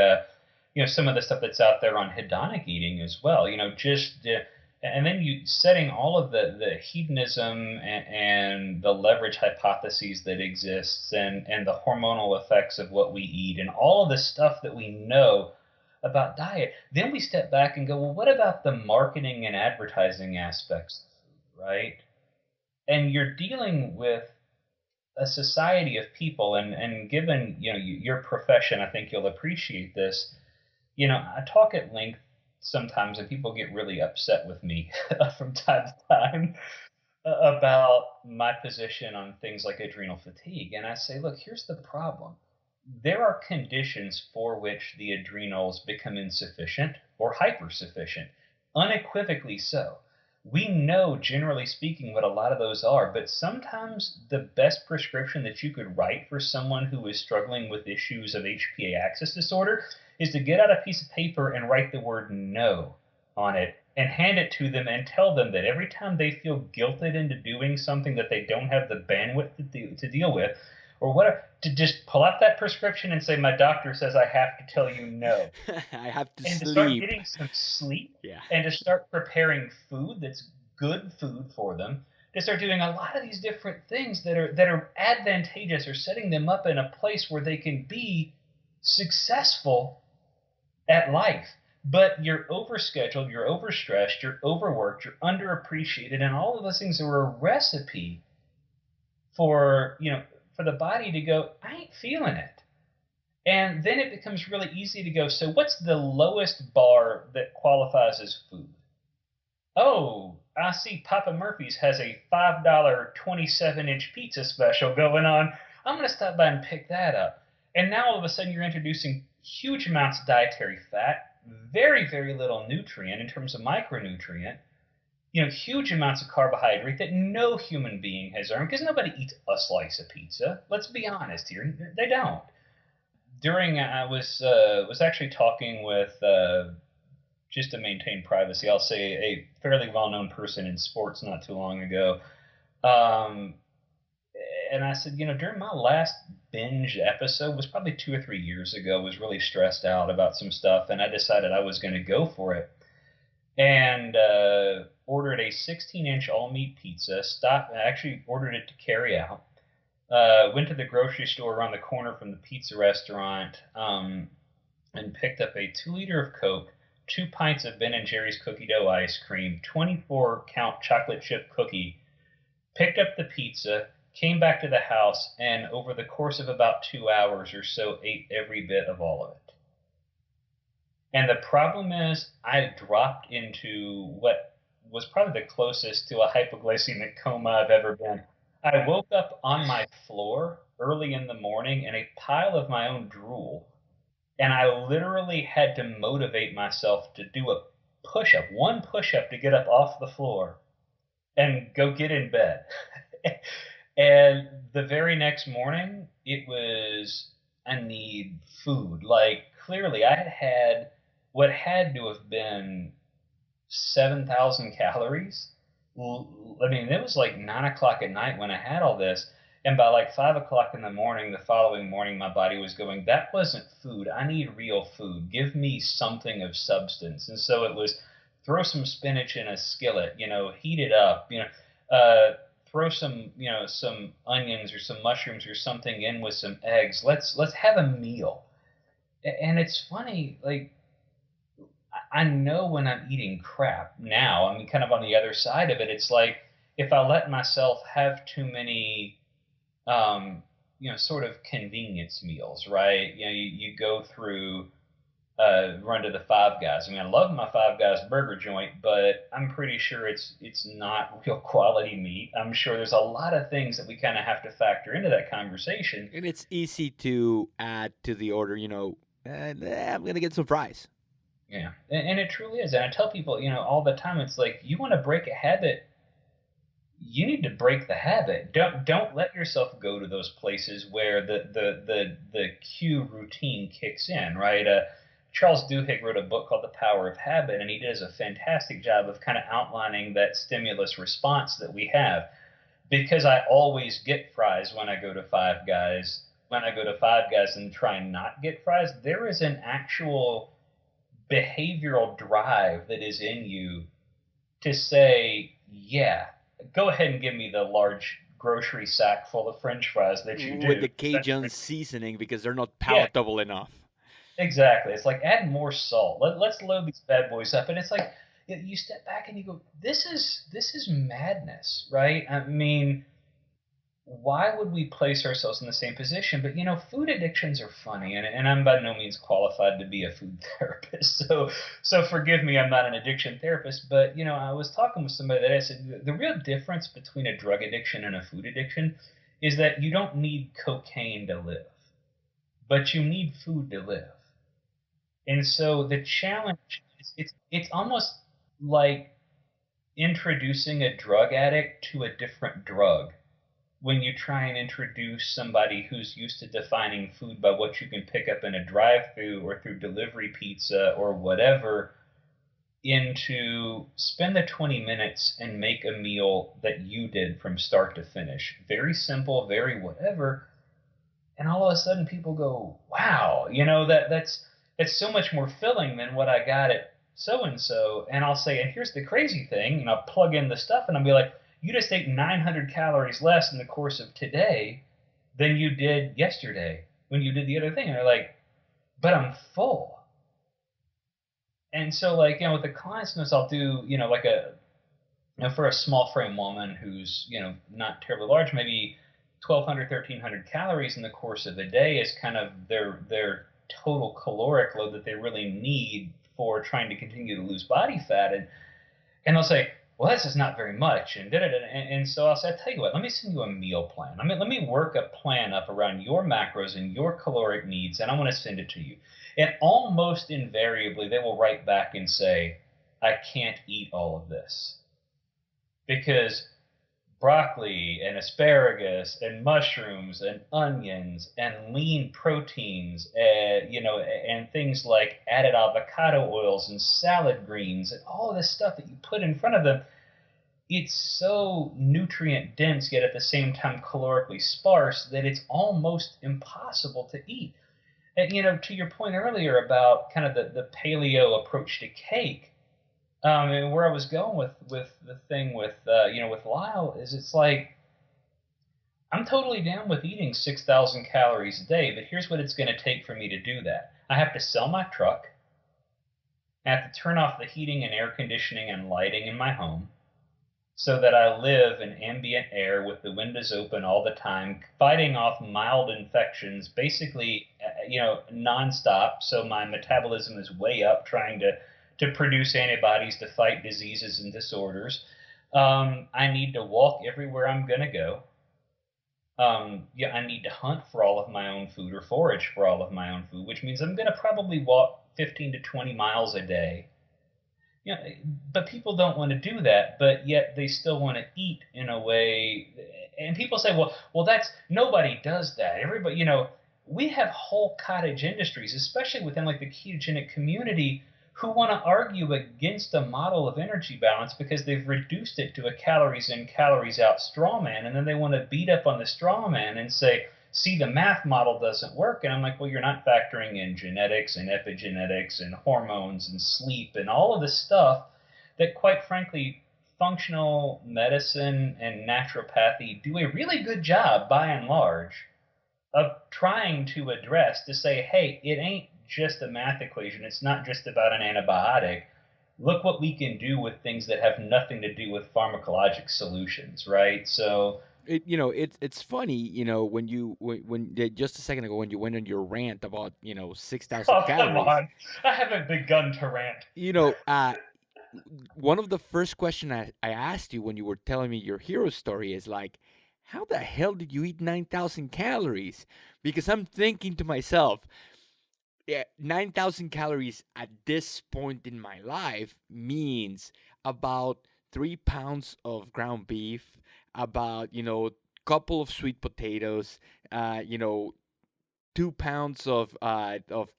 some of the stuff that's out there on hedonic eating as well. And then you setting all of the hedonism and the leverage hypotheses that exists and the hormonal effects of what we eat and all of the stuff that we know about diet. Then we step back and go, well, what about the marketing and advertising aspects, right? And you're dealing with a society of people, and given your profession, I think you'll appreciate this. I talk at length sometimes, and people get really upset with me from time to time about my position on things like adrenal fatigue. And I say, look, here's the problem. There are conditions for which the adrenals become insufficient or hypersufficient, unequivocally so. We know, generally speaking, what a lot of those are, but sometimes the best prescription that you could write for someone who is struggling with issues of HPA axis disorder is to get out a piece of paper and write the word no on it and hand it to them and tell them that every time they feel guilted into doing something that they don't have the bandwidth to deal with, or whatever, to just pull out that prescription and say, my doctor says I have to tell you no. I have to and sleep. to start getting some sleep, yeah. And to start preparing food that's good food for them, to start doing a lot of these different things that are advantageous or setting them up in a place where they can be successful at life. But you're overscheduled, you're overstressed, you're overworked, you're underappreciated, and all of those things are a recipe for for the body to go, I ain't feeling it. And then it becomes really easy to go, so what's the lowest bar that qualifies as food? Oh, I see Papa Murphy's has a $5 27-inch pizza special going on. I'm going to stop by and pick that up. And now all of a sudden you're introducing huge amounts of dietary fat, very, very little nutrient in terms of micronutrient, huge amounts of carbohydrate that no human being has earned because nobody eats a slice of pizza. Let's be honest here. They don't. I was actually talking with, just to maintain privacy, I'll say a fairly well-known person in sports not too long ago. And I said, during my last binge episode was probably 2 or 3 years ago, was really stressed out about some stuff, and I decided I was going to go for it. And ordered a 16-inch all-meat pizza. I actually ordered it to carry out. Went to the grocery store around the corner from the pizza restaurant and picked up a 2-liter of Coke, 2 pints of Ben & Jerry's cookie dough ice cream, 24-count chocolate chip cookie, picked up the pizza, came back to the house, and over the course of about 2 hours or so, ate every bit of all of it. And the problem is I dropped into what was probably the closest to a hypoglycemic coma I've ever been. I woke up on my floor early in the morning in a pile of my own drool, and I literally had to motivate myself to do a push-up, one push-up to get up off the floor and go get in bed. And the very next morning, it was, I need food. Like, clearly, I had what had to have been 7,000 calories. I mean, it was like 9 o'clock at night when I had all this. And by like 5 o'clock in the morning, the following morning, my body was going, that wasn't food. I need real food. Give me something of substance. And so it was throw some spinach in a skillet, heat it up, throw some, some onions or some mushrooms or something in with some eggs. Let's have a meal. And it's funny, like, I know when I'm eating crap now. I mean, kind of on the other side of it, it's like if I let myself have too many, sort of convenience meals, right? You go through, run to the Five Guys. I mean, I love my Five Guys burger joint, but I'm pretty sure it's not real quality meat. I'm sure there's a lot of things that we kind of have to factor into that conversation. And it's easy to add to the order, I'm going to get some fries. Yeah, and it truly is. And I tell people, all the time, it's like, you want to break a habit, you need to break the habit. Don't let yourself go to those places where the cue routine kicks in, right? Charles Duhigg wrote a book called The Power of Habit, and he does a fantastic job of kind of outlining that stimulus response that we have. Because I always get fries when I go to Five Guys. When I go to Five Guys and try and not get fries, there is an actual behavioral drive that is in you to say, yeah, go ahead and give me the large grocery sack full of French fries that you do. With the Cajun seasoning because they're not palatable enough. Exactly. It's like, add more salt. Let's load these bad boys up. And it's like, you step back and you go, this is madness, right? I mean, why would we place ourselves in the same position? But, food addictions are funny, and I'm by no means qualified to be a food therapist. So forgive me, I'm not an addiction therapist. But, I was talking with somebody that I said the real difference between a drug addiction and a food addiction is that you don't need cocaine to live, but you need food to live. And so the challenge is it's almost like introducing a drug addict to a different drug. When you try and introduce somebody who's used to defining food by what you can pick up in a drive-thru or through delivery pizza or whatever, into spend the 20 minutes and make a meal that you did from start to finish. Very simple, very whatever. And all of a sudden people go, wow, that's so much more filling than what I got at so-and-so. And I'll say, and here's the crazy thing, and I'll plug in the stuff and I'll be like, you just ate 900 calories less in the course of today than you did yesterday when you did the other thing. And they're like, but I'm full. And so, like, with the clients, I'll do, for a small frame woman who's, not terribly large, maybe 1,200, 1,300 calories in the course of a day is kind of their total caloric load that they really need for trying to continue to lose body fat. And they'll say, well, that's just not very much. And so I'll say, I'll tell you what, let me send you a meal plan. Let me work a plan up around your macros and your caloric needs, and I want to send it to you. And almost invariably, they will write back and say, I can't eat all of this because broccoli and asparagus and mushrooms and onions and lean proteins, and things like added avocado oils and salad greens and all of this stuff that you put in front of them, it's so nutrient dense yet at the same time calorically sparse that it's almost impossible to eat. And, to your point earlier about kind of the paleo approach to cake, and where I was going with the thing with Lyle is it's like I'm totally down with eating 6,000 calories a day, but here's what it's going to take for me to do that. I have to sell my truck. I have to turn off the heating and air conditioning and lighting in my home so that I live in ambient air with the windows open all the time, fighting off mild infections, basically, nonstop. So my metabolism is way up, trying to produce antibodies to fight diseases and disorders. I need to walk everywhere I'm going to go. I need to hunt for all of my own food or forage for all of my own food, which means I'm going to probably walk 15 to 20 miles a day. But people don't want to do that, but yet they still want to eat in a way. And people say, well, that's nobody does that. Everybody, we have whole cottage industries, especially within like the ketogenic community, who want to argue against a model of energy balance because they've reduced it to a calories in, calories out straw man. And then they want to beat up on the straw man and say, see, the math model doesn't work. And I'm like, well, you're not factoring in genetics and epigenetics and hormones and sleep and all of the stuff that, quite frankly, functional medicine and naturopathy do a really good job, by and large, of trying to address to say, hey, it ain't just a math equation. It's not just about an antibiotic. Look what we can do with things that have nothing to do with pharmacologic solutions, right? So it's funny, when just a second ago when you went on your rant about 6,000 oh, calories. come on, I haven't begun to rant. One of the first questions I asked you when you were telling me your hero story is like, how the hell did you eat 9,000 calories? Because I'm thinking to myself, yeah, 9,000 calories at this point in my life means about 3 pounds of ground beef, about, couple of sweet potatoes, 2 pounds of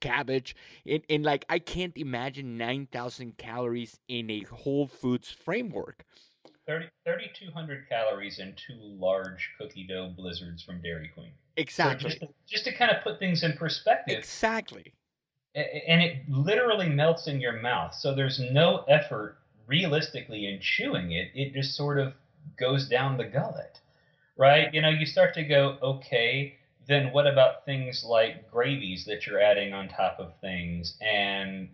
cabbage. And like, I can't imagine 9,000 calories in a Whole Foods framework. 3,200 calories in 2 large cookie dough blizzards from Dairy Queen. Exactly. So just to kind of put things in perspective. Exactly. And it literally melts in your mouth. So there's no effort realistically in chewing it. It just sort of goes down the gullet, right? You start to go, okay, then what about things like gravies that you're adding on top of things and,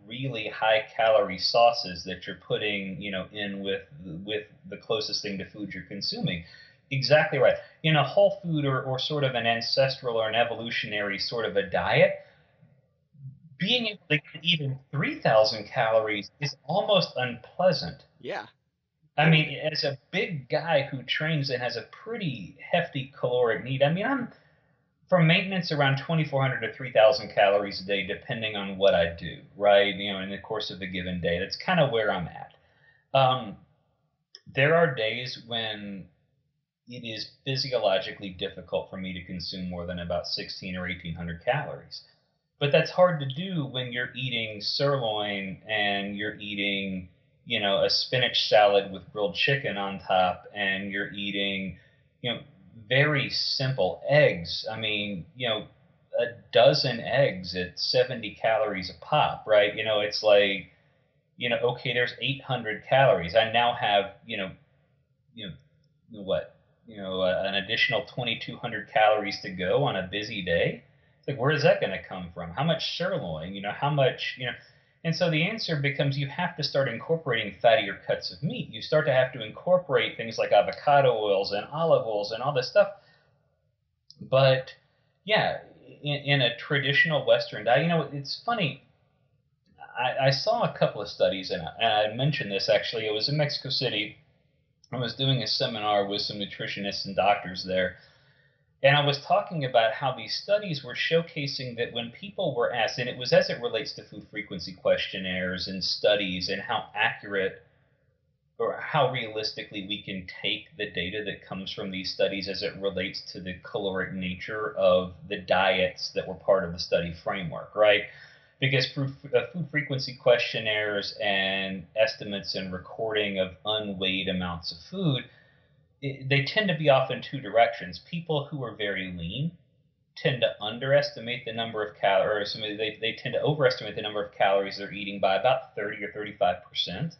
really high calorie sauces that you're putting, in with the closest thing to food you're consuming? Exactly right. In a whole food or sort of an ancestral or an evolutionary sort of a diet, being able to get even 3,000 calories is almost unpleasant. Yeah. I mean, as a big guy who trains and has a pretty hefty caloric need, I'm for maintenance around 2,400 to 3,000 calories a day, depending on what I do, right? In the course of a given day. That's kind of where I'm at. There are days when it is physiologically difficult for me to consume more than about 1,600 or 1,800 calories. But that's hard to do when you're eating sirloin and you're eating, a spinach salad with grilled chicken on top, and you're eating, very simple eggs. I mean, a dozen eggs at 70 calories a pop, right? It's like, okay, there's 800 calories. I now have, an additional 2,200 calories to go on a busy day. It's like, where is that going to come from? How much sirloin? How much? And so the answer becomes you have to start incorporating fattier cuts of meat. You start to have to incorporate things like avocado oils and olive oils and all this stuff. But yeah, in a traditional Western diet, it's funny. I saw a couple of studies, and I mentioned this actually. It was in Mexico City. I was doing a seminar with some nutritionists and doctors there, and I was talking about how these studies were showcasing that when people were asked, and it was as it relates to food frequency questionnaires and studies, and how accurate or how realistically we can take the data that comes from these studies as it relates to the caloric nature of the diets that were part of the study framework, right? Because food frequency questionnaires and estimates and recording of unweighed amounts of food, they tend to be off in two directions. People who are very lean tend to underestimate the number of calories. They tend to overestimate the number of calories they're eating by about 30 or 35%.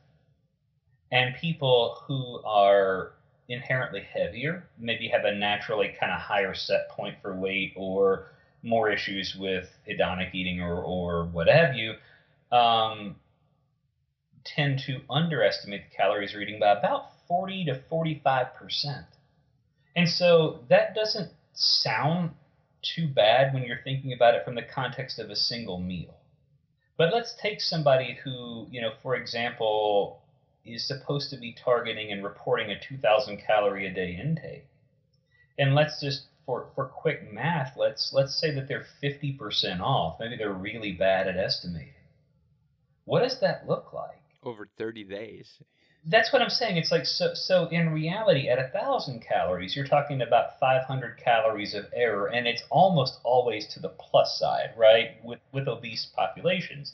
And people who are inherently heavier, maybe have a naturally kind of higher set point for weight or more issues with hedonic eating or what have you, tend to underestimate the calories they're eating by about 40 to 45%. And so that doesn't sound too bad when you're thinking about it from the context of a single meal. But let's take somebody who, for example, is supposed to be targeting and reporting a 2,000 calorie a day intake. And let's just, for quick math, let's say that they're 50% off. Maybe they're really bad at estimating. What does that look like? Over 30 days. That's what I'm saying. It's like, so in reality, at 1,000 calories, you're talking about 500 calories of error, and it's almost always to the plus side, right, with obese populations.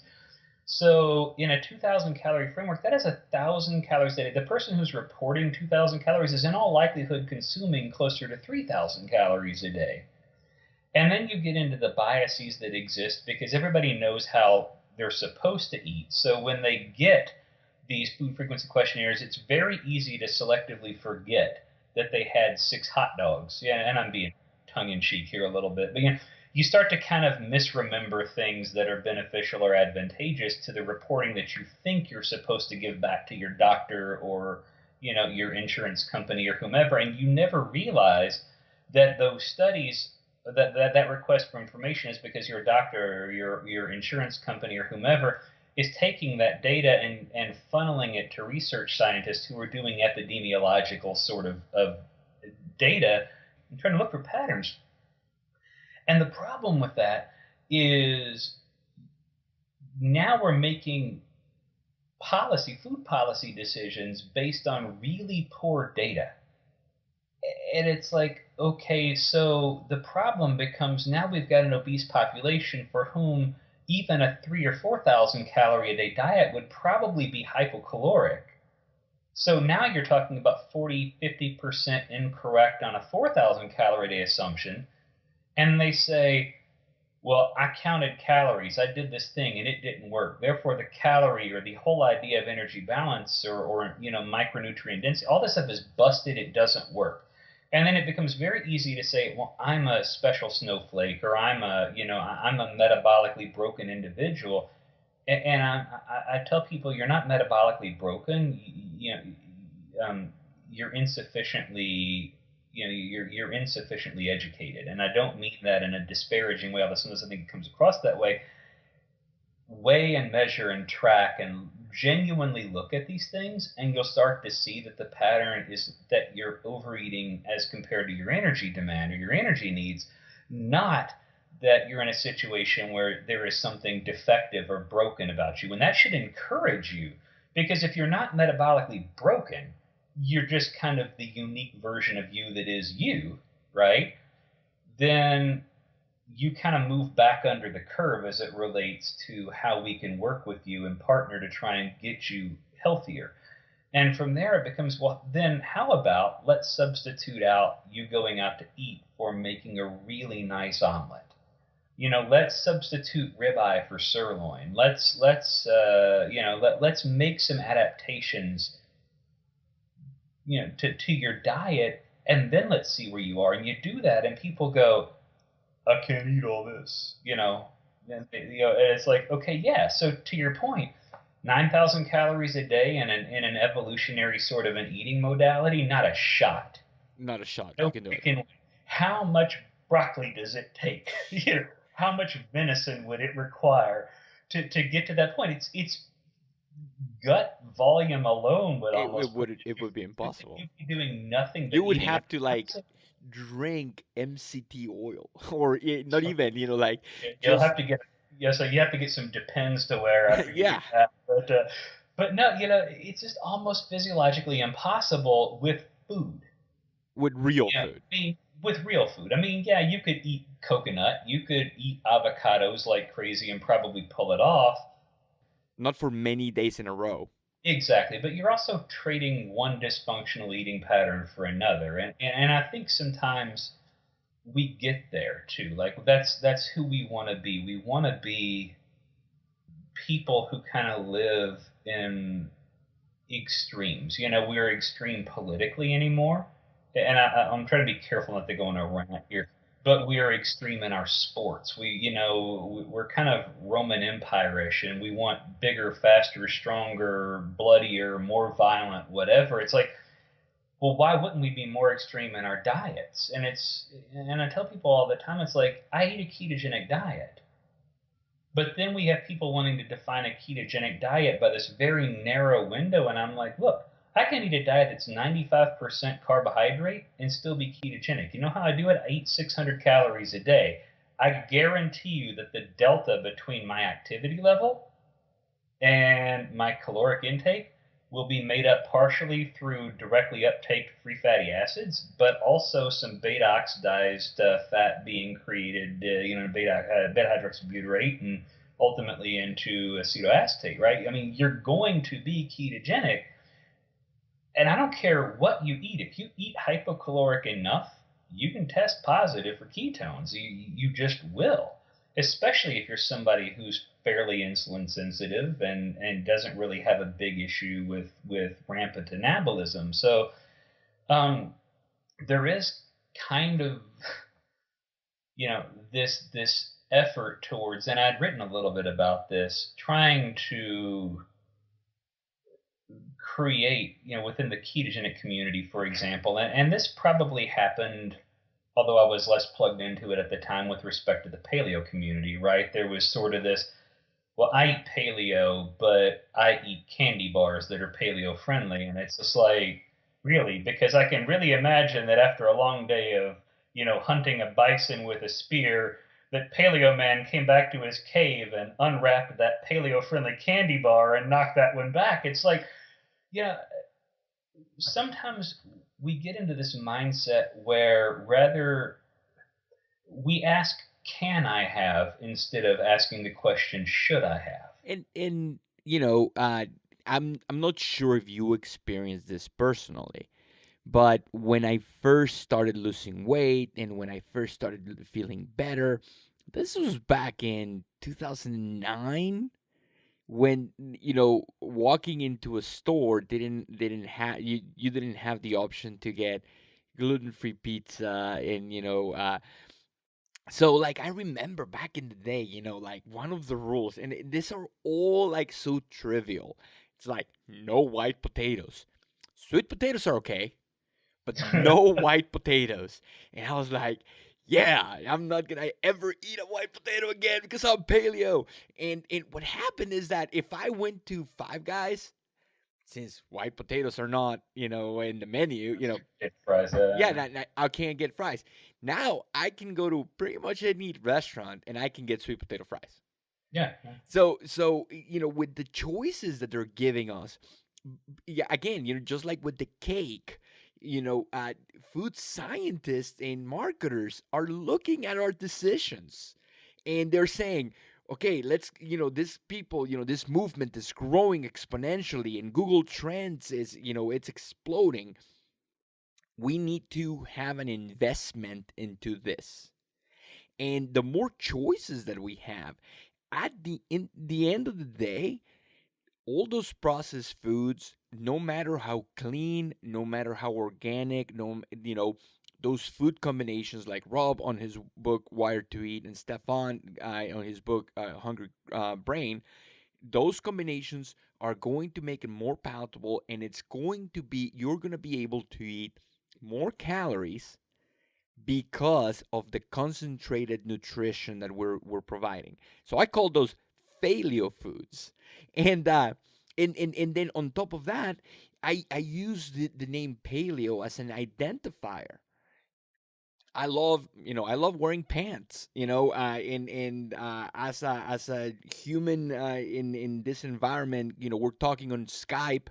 So in a 2,000 calorie framework, that is 1,000 calories a day. The person who's reporting 2,000 calories is in all likelihood consuming closer to 3,000 calories a day. And then you get into the biases that exist because everybody knows how they're supposed to eat. So when they get these food frequency questionnaires, it's very easy to selectively forget that they had 6 hot dogs. Yeah, and I'm being tongue-in-cheek here a little bit, but you start to kind of misremember things that are beneficial or advantageous to the reporting that you think you're supposed to give back to your doctor or your insurance company or whomever, and you never realize that those studies, that request for information is because your doctor or your insurance company or whomever is taking that data and funneling it to research scientists who are doing epidemiological sort of data and trying to look for patterns. And the problem with that is now we're making food policy decisions based on really poor data. And it's like, okay, so the problem becomes now we've got an obese population for whom even a 3,000 or 4,000 calorie a day diet would probably be hypocaloric. So now you're talking about 40, 50% incorrect on a 4,000 calorie a day assumption. And they say, well, I counted calories. I did this thing and it didn't work. Therefore, the calorie or the whole idea of energy balance or micronutrient density, all this stuff is busted. It doesn't work. And then it becomes very easy to say, well, I'm a special snowflake or I'm a metabolically broken individual. And I tell people you're not metabolically broken. You're insufficiently you're insufficiently educated. And I don't mean that in a disparaging way, although sometimes I think it comes across that way. Weigh and measure and track and genuinely look at these things, and you'll start to see that the pattern is that you're overeating as compared to your energy demand or your energy needs, not that you're in a situation where there is something defective or broken about you. And that should encourage you, because if you're not metabolically broken, you're just kind of the unique version of you that is you, right? Then you kind of move back under the curve as it relates to how we can work with you and partner to try and get you healthier. And from there it becomes, well, then how about let's substitute out you going out to eat for making a really nice omelet. Let's substitute ribeye for sirloin. Let's make some adaptations to your diet, and then let's see where you are. And you do that, and people go, I can't eat all this, And it's like, okay, yeah. So to your point, 9,000 calories a day in an evolutionary sort of an eating modality, not a shot. Not a shot. No, You can do it. how much broccoli does it take? How much venison would it require to get to that point? It's gut volume alone would almost put It would be impossible. you'd be doing nothing but You would eating. have to like drink MCT oil, or not even, like You'll just have to get so you have to get some Depends to wear after you do yeah, that. But no, it's just almost physiologically impossible with food. with real Yeah, food. I mean, with real food. I mean, yeah, you could eat coconut, you could eat avocados like crazy and probably pull it off. Not for many days in a row. Exactly, but you're also trading one dysfunctional eating pattern for another, and I think sometimes we get there too. Like that's who we want to be. We want to be people who kind of live in extremes. We're extreme politically anymore, and I'm trying to be careful not to go on a rant here. But we are extreme in our sports. We're kind of Roman Empire-ish, and we want bigger, faster, stronger, bloodier, more violent, whatever. It's like, well, why wouldn't we be more extreme in our diets? And I tell people all the time, it's like, I eat a ketogenic diet. But then we have people wanting to define a ketogenic diet by this very narrow window. And I'm like, look, I can eat a diet that's 95% carbohydrate and still be ketogenic. You know how I do it? I eat 600 calories a day. I guarantee you that the delta between my activity level and my caloric intake will be made up partially through directly uptake free fatty acids, but also some beta oxidized fat being created, beta hydroxybutyrate, and ultimately into acetoacetate, right? I mean, you're going to be ketogenic, and I don't care what you eat. If you eat hypocaloric enough, you can test positive for ketones. You just will, especially if you're somebody who's fairly insulin sensitive and doesn't really have a big issue with rampant anabolism. So there is kind of this effort towards, and I'd written a little bit about this, trying to create within the ketogenic community, for example, and this probably happened, although I was less plugged into it at the time, with respect to the paleo community, right? There was sort of this, well, I eat paleo, but I eat candy bars that are paleo friendly. And it's just like, really? Because I can really imagine that after a long day of, hunting a bison with a spear, that paleo man came back to his cave and unwrapped that paleo friendly candy bar and knocked that one back. It's like, sometimes we get into this mindset where rather we ask, can I have, instead of asking the question, should I have? And I'm not sure if you experienced this personally, but when I first started losing weight and when I first started feeling better, this was back in 2009, when walking into a store didn't have you didn't have the option to get gluten-free pizza. And so like I remember back in the day, like one of the rules, and these are all like so trivial. It's like no white potatoes. Sweet potatoes are okay, but no white potatoes. And I was like, yeah, I'm not gonna ever eat a white potato again because I'm paleo. And what happened is that if I went to Five Guys, since white potatoes are not, in the menu, Get fries. yeah, I can't get fries. Now I can go to pretty much any restaurant and I can get sweet potato fries. Yeah. So with the choices that they're giving us, yeah, again, just like with the cake, food scientists and marketers are looking at our decisions, and they're saying, okay, let's, this movement is growing exponentially, and Google Trends is, it's exploding. We need to have an investment into this. And the more choices that we have, in the end of the day, all those processed foods, no matter how clean, no matter how organic, no, those food combinations, like Rob on his book Wired to Eat and Stefan on his book Hungry Brain, those combinations are going to make it more palatable, and you're going to be able to eat more calories, because of the concentrated nutrition that we're providing. So I call those Paleo foods. And then on top of that, I use the name Paleo as an identifier. I love wearing pants, and as a human in this environment, we're talking on Skype.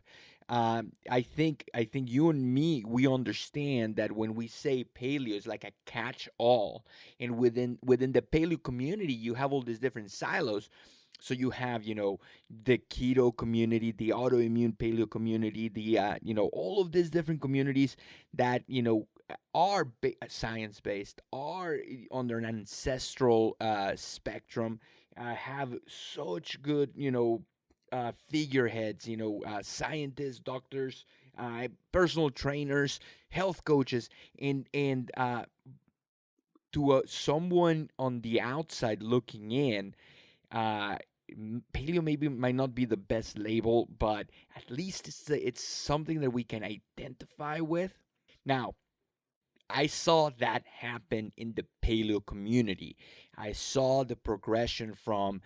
I think you and me, we understand that when we say paleo, it's like a catch-all, and within the paleo community, you have all these different silos. So you have, the keto community, the autoimmune paleo community, the all of these different communities that are science based, are under an ancestral spectrum, have such good figureheads, scientists, doctors, personal trainers, health coaches, and to someone on the outside looking in, uh, paleo maybe might not be the best label, but at least it's something that we can identify with. Now, I saw that happen in the paleo community. I saw the progression from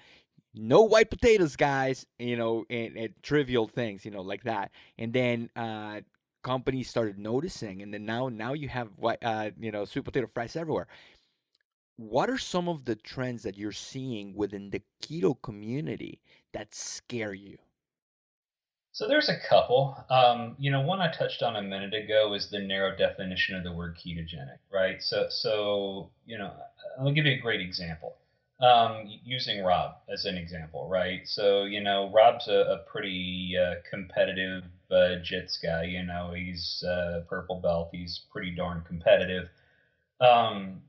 no white potatoes, guys, and trivial things, like that. And then companies started noticing, and then now you have sweet potato fries everywhere. What are some of the trends that you're seeing within the keto community that scare you? So there's a couple. One I touched on a minute ago is the narrow definition of the word ketogenic, right? So I'll give you a great example. Using Rob as an example, right? So, Rob's a pretty competitive jits guy. He's purple belt. He's pretty darn competitive. Um,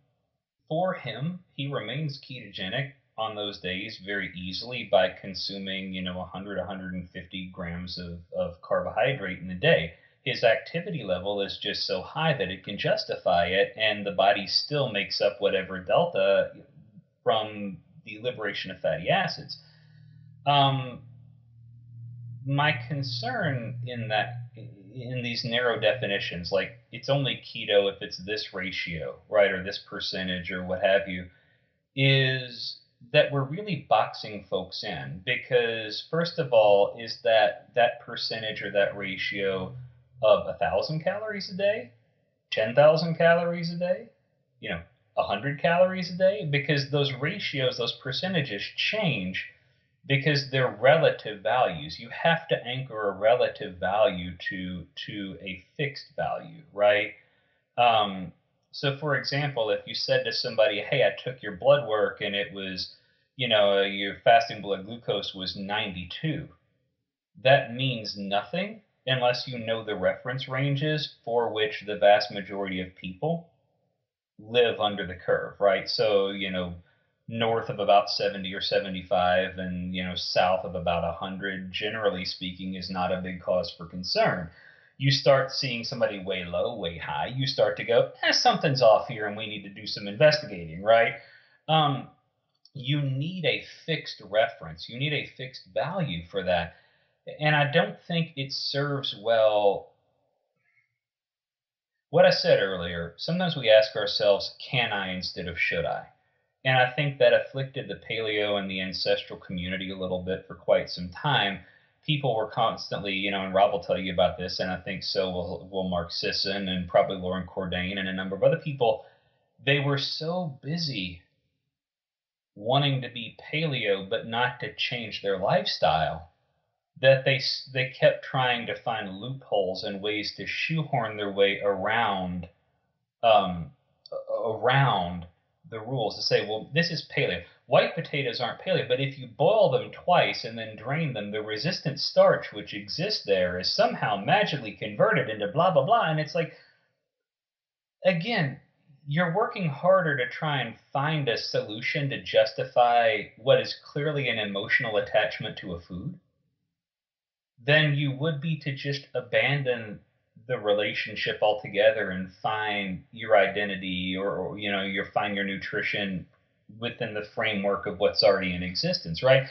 for him, he remains ketogenic on those days very easily by consuming, 100, 150 grams of carbohydrate in a day. His activity level is just so high that it can justify it, and the body still makes up whatever delta from the liberation of fatty acids. Um, my concern in these narrow definitions, like it's only keto if it's this ratio, right, or this percentage or what have you, is that we're really boxing folks in because first of all, is that percentage or that ratio of 1,000 calories a day, 10,000 calories a day, 100 calories a day, because those ratios, those percentages change because they're relative values. You have to anchor a relative value to a fixed value, right? Um, so, for example, if you said to somebody, "Hey, I took your blood work and it was, your fasting blood glucose was 92," that means nothing unless you know the reference ranges for which the vast majority of people live under the curve, right? So, north of about 70 or 75 and, south of about 100, generally speaking, is not a big cause for concern. You start seeing somebody way low, way high, you start to go, something's off here and we need to do some investigating, right? Um, you need a fixed reference, you need a fixed value for that. And I don't think it serves well what I said earlier. Sometimes we ask ourselves, can I instead of should I? And I think that afflicted the paleo and the ancestral community a little bit for quite some time. People were constantly, and Rob will tell you about this, and I think so will Mark Sisson and probably Lauren Cordain and a number of other people. They were so busy wanting to be paleo but not to change their lifestyle that they kept trying to find loopholes and ways to shoehorn their way um, around the rules to say, well, this is paleo. White potatoes aren't paleo, but if you boil them twice and then drain them, the resistant starch which exists there is somehow magically converted into blah blah blah. And it's like, again, you're working harder to try and find a solution to justify what is clearly an emotional attachment to a food than you would be to just abandon the relationship altogether and find your identity or you find your nutrition within the framework of what's already in existence, right?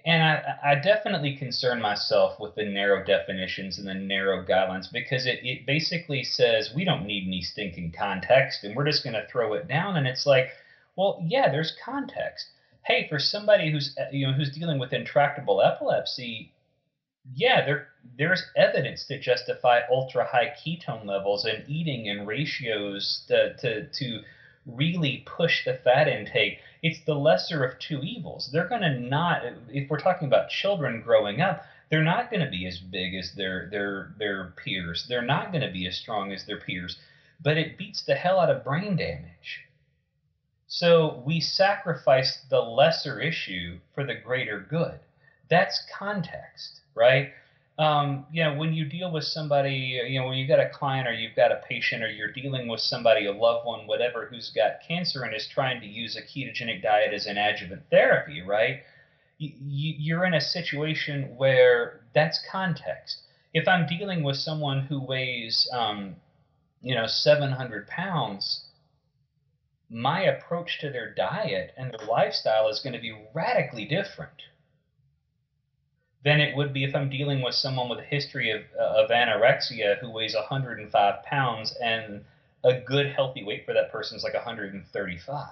And I definitely concern myself with the narrow definitions and the narrow guidelines because it basically says we don't need any stinking context and we're just going to throw it down. And it's like, well, yeah, there's context. Hey, for somebody who's dealing with intractable epilepsy, yeah, there's evidence to justify ultra high ketone levels and eating in ratios to really push the fat intake. It's the lesser of two evils. They're going to not, if we're talking about children growing up, they're not going to be as big as their peers. They're not going to be as strong as their peers, but it beats the hell out of brain damage. So we sacrifice the lesser issue for the greater good. That's context, right? When you deal with somebody, when you got a client or you've got a patient or you're dealing with somebody, a loved one, whatever, who's got cancer and is trying to use a ketogenic diet as an adjuvant therapy, right? You're in a situation where that's context. If I'm dealing with someone who weighs, 700 pounds, my approach to their diet and their lifestyle is going to be radically different than it would be if I'm dealing with someone with a history of anorexia who weighs 105 pounds and a good healthy weight for that person is like 135.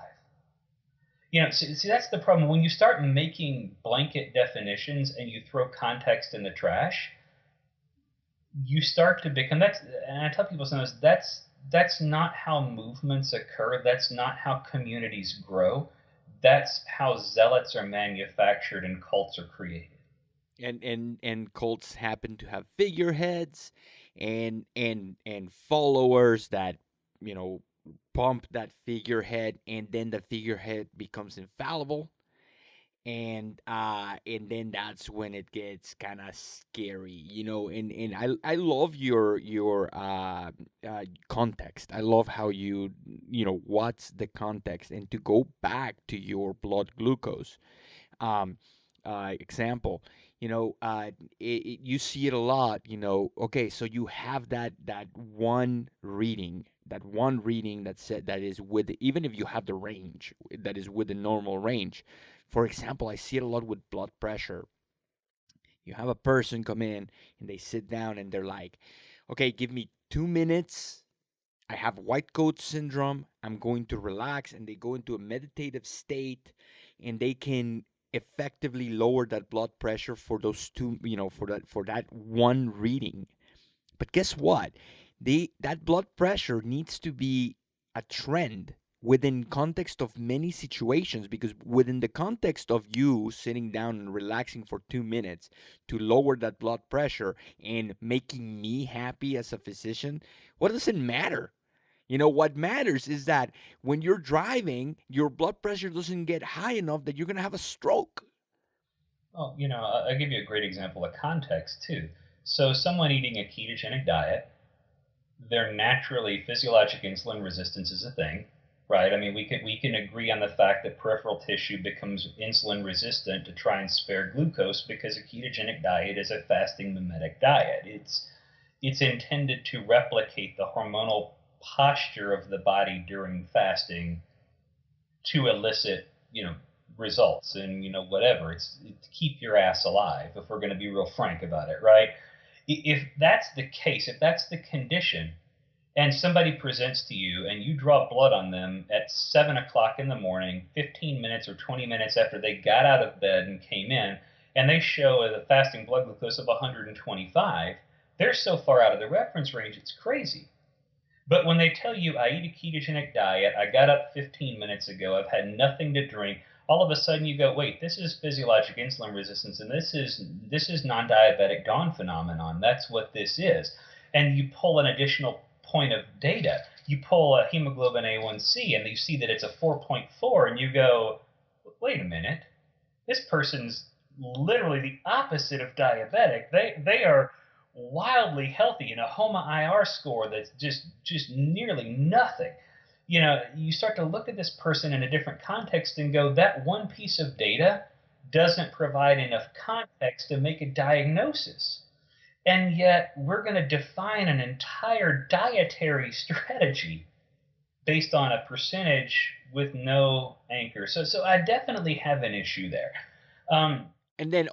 See, that's the problem. When you start making blanket definitions and you throw context in the trash, you start to become and I tell people sometimes that's not how movements occur. That's not how communities grow. That's how zealots are manufactured and cults are created. And cults happen to have figureheads and followers that pump that figurehead, and then the figurehead becomes infallible, and then that's when it gets kind of scary, and I love your context. I love how what's the context, and to go back to your blood glucose um example. You see it a lot. Okay, so you have that one reading, that said, that is with, even if you have the range that is with the normal range. For example, I see it a lot with blood pressure. You have a person come in and they sit down and they're like, okay, give me 2 minutes. I have white coat syndrome. I'm going to relax. And they go into a meditative state, and they can effectively lower that blood pressure for those two, for that one reading. But guess what? That blood pressure needs to be a trend within context of many situations, because within the context of you sitting down and relaxing for 2 minutes to lower that blood pressure and making me happy as a physician, what does it matter? What matters is that when you're driving, your blood pressure doesn't get high enough that you're going to have a stroke. Well, I'll give you a great example of context too. So someone eating a ketogenic diet, their naturally physiologic insulin resistance is a thing, right? I mean, we can agree on the fact that peripheral tissue becomes insulin resistant to try and spare glucose because a ketogenic diet is a fasting mimetic diet. It's intended to replicate the hormonal posture of the body during fasting to elicit, results and whatever. It's to keep your ass alive, if we're going to be real frank about it, right? If that's the case, if that's the condition, and somebody presents to you and you draw blood on them at 7 o'clock in the morning, 15 minutes or 20 minutes after they got out of bed and came in, and they show a fasting blood glucose of 125, they're so far out of the reference range, it's crazy. But when they tell you, I eat a ketogenic diet, I got up 15 minutes ago, I've had nothing to drink, all of a sudden you go, wait, this is physiologic insulin resistance, and this is non-diabetic dawn phenomenon. That's what this is. And you pull an additional point of data. You pull a hemoglobin A1C, and you see that it's a 4.4, and you go, wait a minute, this person's literally the opposite of diabetic. They are wildly healthy in a HOMA IR score that's just nearly nothing. You start to look at this person in a different context and go, that one piece of data doesn't provide enough context to make a diagnosis. And yet we're going to define an entire dietary strategy based on a percentage with no anchor. So I definitely have an issue there. And then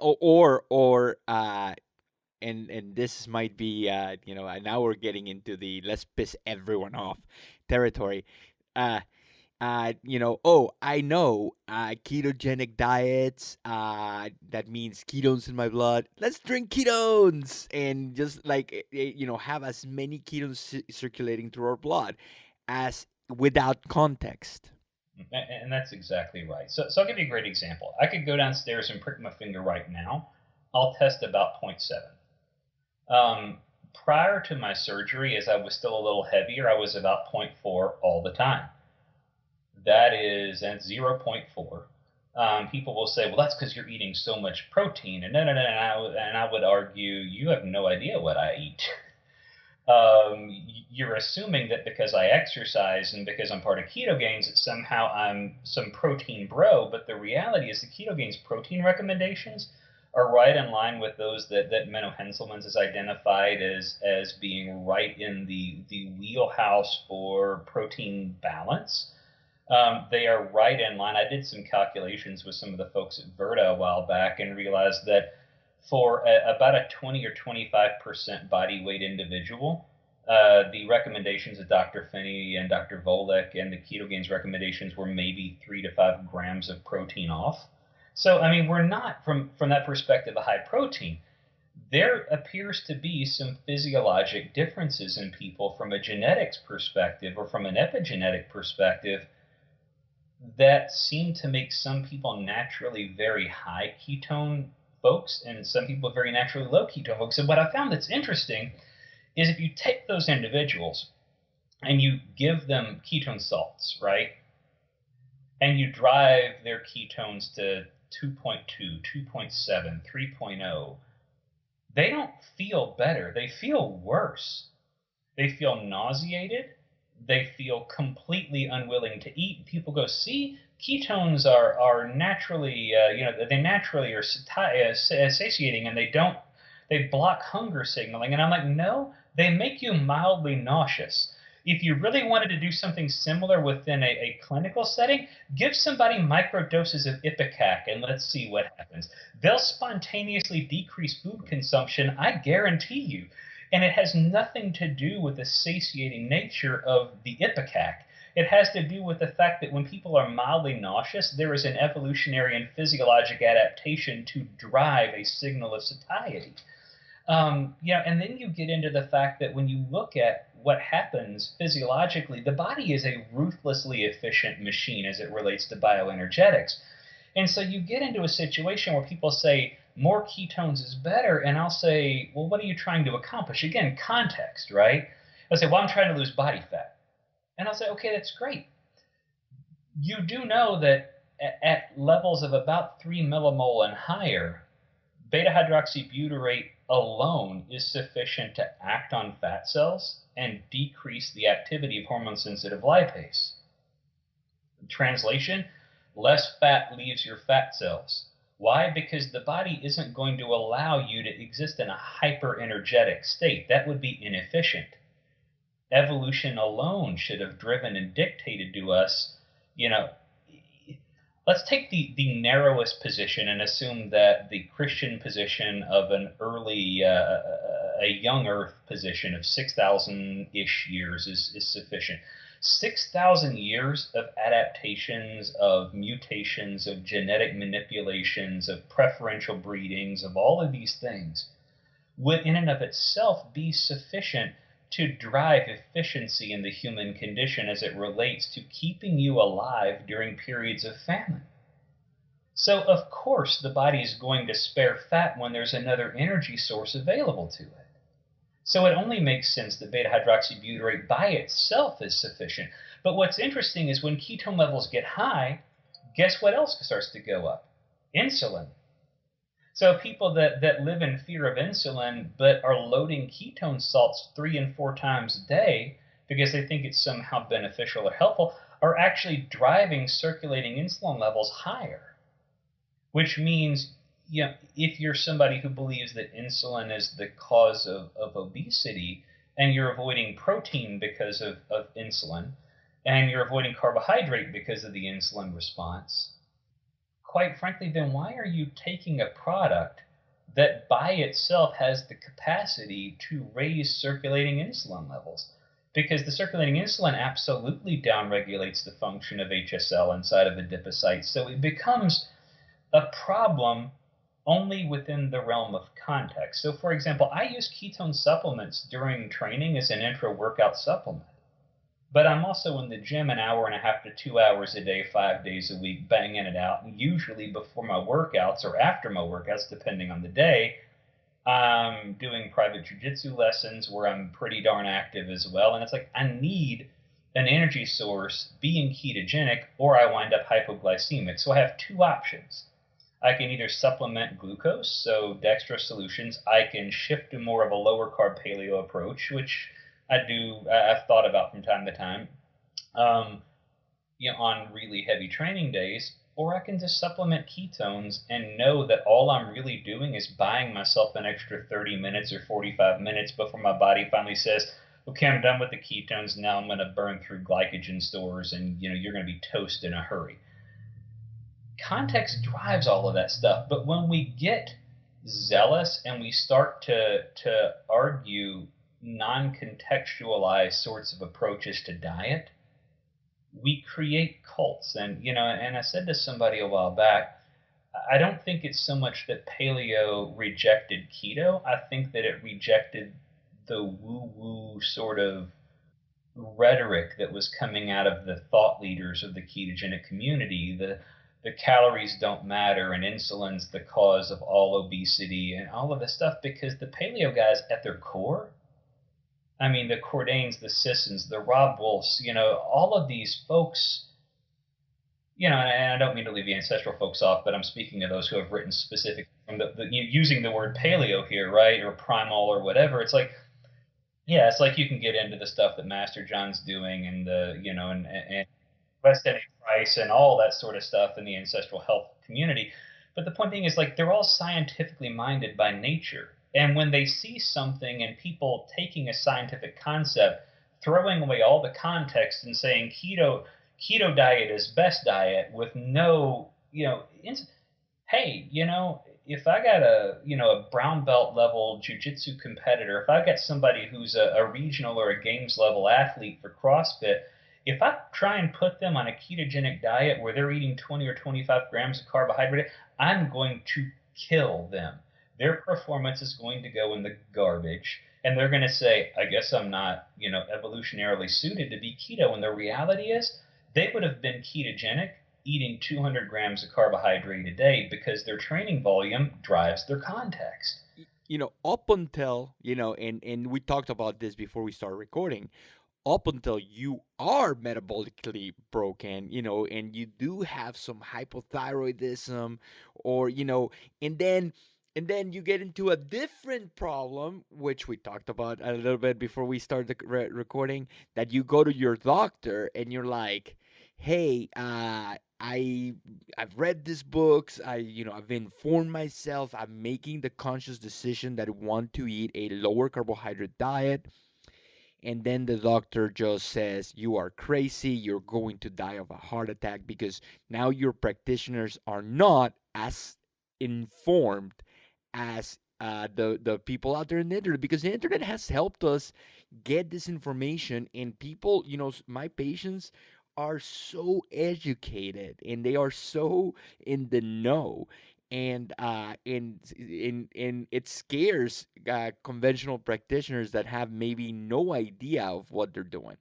and this might be now we're getting into the let's piss everyone off territory. Uh, I know ketogenic diets. That means ketones in my blood. Let's drink ketones and just like have as many ketones circulating through our blood as without context. And that's exactly right. So I'll give you a great example. I could go downstairs and prick my finger right now. I'll test about 0.7. Prior to my surgery, as I was still a little heavier, I was about 0.4 all the time. That is at 0.4. People will say, well, that's because you're eating so much protein. And no, no, no. And I would argue, you have no idea what I eat. You're assuming that because I exercise and because I'm part of Ketogains, that somehow I'm some protein bro. But the reality is the Ketogains protein recommendations are right in line with those that Menno Henselman's has identified as being right in the wheelhouse for protein balance. They are right in line. I did some calculations with some of the folks at Verta a while back and realized that for about a 20 or 25% body weight individual, the recommendations of Dr. Finney and Dr. Volek and the Ketogains recommendations were maybe 3 to 5 grams of protein off. So, I mean, we're not, from that perspective, a high protein. There appears to be some physiologic differences in people from a genetics perspective or from an epigenetic perspective that seem to make some people naturally very high ketone folks and some people very naturally low ketone folks. And what I found that's interesting is if you take those individuals and you give them ketone salts, right? And you drive their ketones to 2.2, 2.7, 3.0, they don't feel better. They feel worse. They feel nauseated. They feel completely unwilling to eat. People go, see, ketones are naturally, they naturally are satiating, and they block hunger signaling. And I'm like, no, they make you mildly nauseous. If you really wanted to do something similar within a clinical setting, give somebody microdoses of Ipecac and let's see what happens. They'll spontaneously decrease food consumption, I guarantee you. And it has nothing to do with the satiating nature of the Ipecac. It has to do with the fact that when people are mildly nauseous, there is an evolutionary and physiologic adaptation to drive a signal of satiety. And then you get into the fact that when you look at what happens physiologically, the body is a ruthlessly efficient machine as it relates to bioenergetics. And so you get into a situation where people say more ketones is better. And I'll say, well, what are you trying to accomplish? Again, context, right? I'll say, well, I'm trying to lose body fat. And I'll say, okay, that's great. You do know that at levels of about 3 millimole and higher, beta-hydroxybutyrate alone is sufficient to act on fat cells and decrease the activity of hormone-sensitive lipase. Translation, less fat leaves your fat cells. Why? Because the body isn't going to allow you to exist in a hyper-energetic state. That would be inefficient. Evolution alone should have driven and dictated to us, let's take the narrowest position and assume that the Christian position of an early, a young Earth position of 6,000-ish years is sufficient. 6,000 years of adaptations, of mutations, of genetic manipulations, of preferential breedings, of all of these things would in and of itself be sufficient to drive efficiency in the human condition as it relates to keeping you alive during periods of famine. So, of course, the body is going to spare fat when there's another energy source available to it. So it only makes sense that beta-hydroxybutyrate by itself is sufficient. But what's interesting is when ketone levels get high, guess what else starts to go up? Insulin. So people that live in fear of insulin but are loading ketone salts 3 and 4 times a day because they think it's somehow beneficial or helpful are actually driving circulating insulin levels higher, which means if you're somebody who believes that insulin is the cause of obesity and you're avoiding protein because of insulin and you're avoiding carbohydrate because of the insulin response, quite frankly, then why are you taking a product that by itself has the capacity to raise circulating insulin levels? Because the circulating insulin absolutely downregulates the function of HSL inside of adipocytes. So it becomes a problem only within the realm of context. So, for example, I use ketone supplements during training as an intra workout supplement. But I'm also in the gym an hour and a half to 2 hours a day, 5 days a week, banging it out. And usually before my workouts or after my workouts, depending on the day, I'm doing private jujitsu lessons where I'm pretty darn active as well. And it's like I need an energy source being ketogenic or I wind up hypoglycemic. So I have two options. I can either supplement glucose, so dextrose solutions. I can shift to more of a lower carb paleo approach, which I've thought about from time to time, on really heavy training days, or I can just supplement ketones and know that all I'm really doing is buying myself an extra 30 minutes or 45 minutes before my body finally says, okay, I'm done with the ketones. Now I'm going to burn through glycogen stores and, you're going to be toast in a hurry. Context drives all of that stuff. But when we get zealous and we start to argue non-contextualized sorts of approaches to diet, we create cults. And I said to somebody a while back, I don't think it's so much that paleo rejected keto. I think that it rejected the woo-woo sort of rhetoric that was coming out of the thought leaders of the ketogenic community. The calories don't matter and insulin's the cause of all obesity and all of this stuff, because the paleo guys at their core, I mean, the Cordains, the Sissons, the Rob Wolfs, all of these folks, and I don't mean to leave the ancestral folks off, but I'm speaking of those who have written specific from using the word paleo here, right, or primal or whatever. It's like, yeah, it's like you can get into the stuff that Master John's doing and and West End Price and all that sort of stuff in the ancestral health community. But the point being is, like, they're all scientifically minded by nature. And when they see something and people taking a scientific concept, throwing away all the context and saying keto diet is best diet with no, hey, if I got a brown belt level jiu-jitsu competitor, if I got somebody who's a regional or a games level athlete for CrossFit, if I try and put them on a ketogenic diet where they're eating 20 or 25 grams of carbohydrate, I'm going to kill them. Their performance is going to go in the garbage, and they're going to say, I guess I'm not, evolutionarily suited to be keto. And the reality is they would have been ketogenic eating 200 grams of carbohydrate a day because their training volume drives their context. Up until, and we talked about this before we started recording, up until you are metabolically broken, and you do have some hypothyroidism or, and then you get into a different problem, which we talked about a little bit before we started the recording, that you go to your doctor and you're like, hey, I've read these books. I've informed myself. I'm making the conscious decision that I want to eat a lower carbohydrate diet. And then the doctor just says, you are crazy. You're going to die of a heart attack, because now your practitioners are not as informed as the people out there in the internet, because the internet has helped us get this information. And people, my patients are so educated and they are so in the know, and it scares conventional practitioners that have maybe no idea of what they're doing.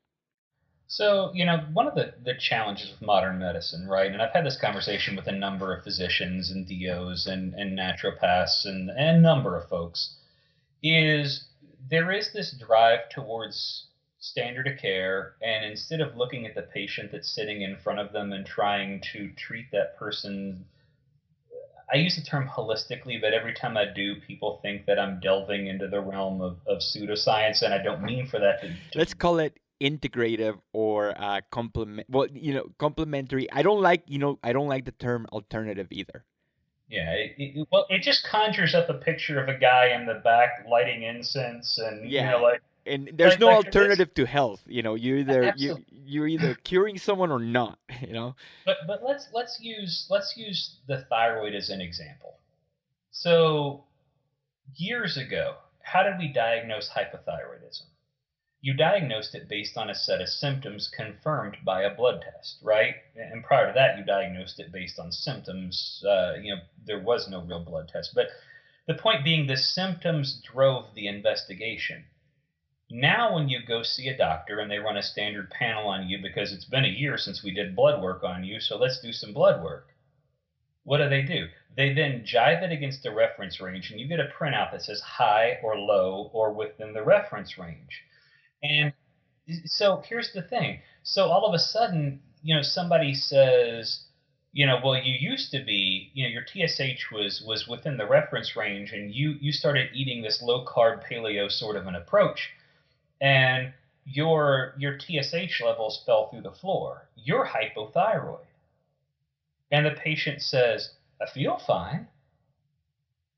So, one of the challenges with modern medicine, right, and I've had this conversation with a number of physicians and DOs and naturopaths and a number of folks, is there is this drive towards standard of care, and instead of looking at the patient that's sitting in front of them and trying to treat that person, I use the term holistically, but every time I do, people think that I'm delving into the realm of pseudoscience, and I don't mean for that to Let's call it integrative or complementary. I don't like the term alternative either. Yeah, it just conjures up a picture of a guy in the back lighting incense and Yeah. And there's no Like alternative to health. absolutely. You're either curing someone or not. But let's use the thyroid as an example. So years ago, how did we diagnose hypothyroidism? You diagnosed it based on a set of symptoms confirmed by a blood test, right? And prior to that, you diagnosed it based on symptoms. There was no real blood test. But the point being, the symptoms drove the investigation. Now, when you go see a doctor and they run a standard panel on you because it's been a year since we did blood work on you, so let's do some blood work. What do? They then jive it against a reference range, and you get a printout that says high or low or within the reference range. And so here's the thing. So all of a sudden, somebody says, well, you used to be, your TSH was within the reference range, and you started eating this low carb paleo sort of an approach, and your TSH levels fell through the floor. You're hypothyroid. And the patient says, I feel fine.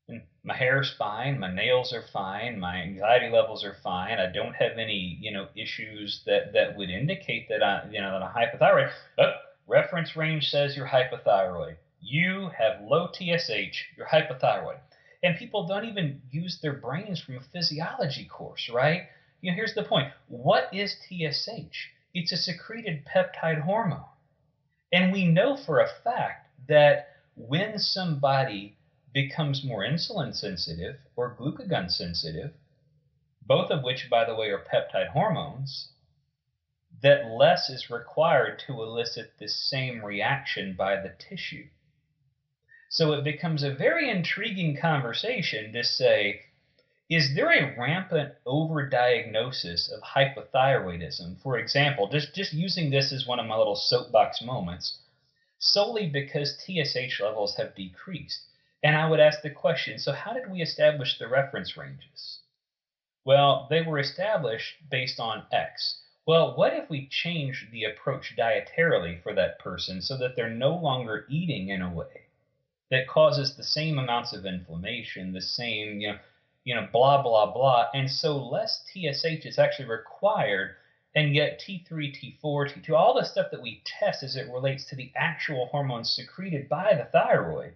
And my hair's fine, my nails are fine, my anxiety levels are fine. I don't have any, issues that would indicate that I'm hypothyroid. But reference range says you're hypothyroid. You have low TSH, you're hypothyroid. And people don't even use their brains from a physiology course, right? Here's the point. What is TSH? It's a secreted peptide hormone. And we know for a fact that when somebody becomes more insulin sensitive or glucagon sensitive, both of which, by the way, are peptide hormones, that less is required to elicit the same reaction by the tissue. So it becomes a very intriguing conversation to say, is there a rampant overdiagnosis of hypothyroidism? For example, just using this as one of my little soapbox moments, solely because TSH levels have decreased. And I would ask the question, so how did we establish the reference ranges? Well, they were established based on X. Well, what if we change the approach dietarily for that person so that they're no longer eating in a way that causes the same amounts of inflammation, the same, blah, blah, blah. And so less TSH is actually required, and yet T3, T4, T2, all the stuff that we test as it relates to the actual hormones secreted by the thyroid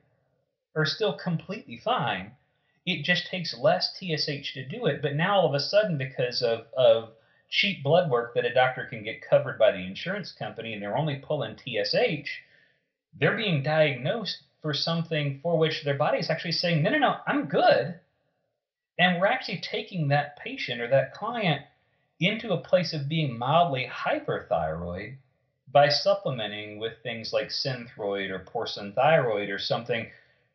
are still completely fine. It just takes less TSH to do it. But now all of a sudden, because of cheap blood work that a doctor can get covered by the insurance company, and they're only pulling TSH, they're being diagnosed for something for which their body is actually saying, no, I'm good. And we're actually taking that patient or that client into a place of being mildly hyperthyroid by supplementing with things like synthroid or porcine thyroid or something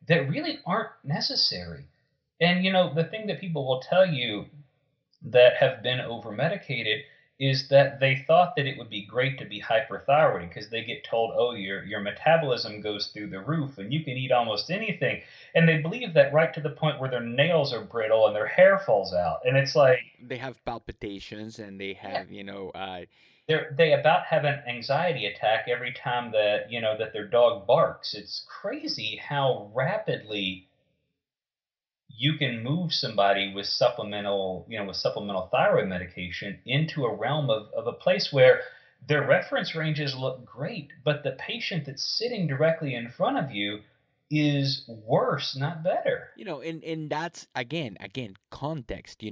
that really aren't necessary. And, the thing that people will tell you that have been over-medicated is that they thought that it would be great to be hyperthyroid because they get told, oh, your metabolism goes through the roof and you can eat almost anything. And they believe that right to the point where their nails are brittle and their hair falls out. And it's like... They have palpitations and they have, They about have an anxiety attack every time that, that their dog barks. It's crazy how rapidly you can move somebody with supplemental thyroid medication into a realm of a place where their reference ranges look great, but the patient that's sitting directly in front of you is worse, not better. And that's again context.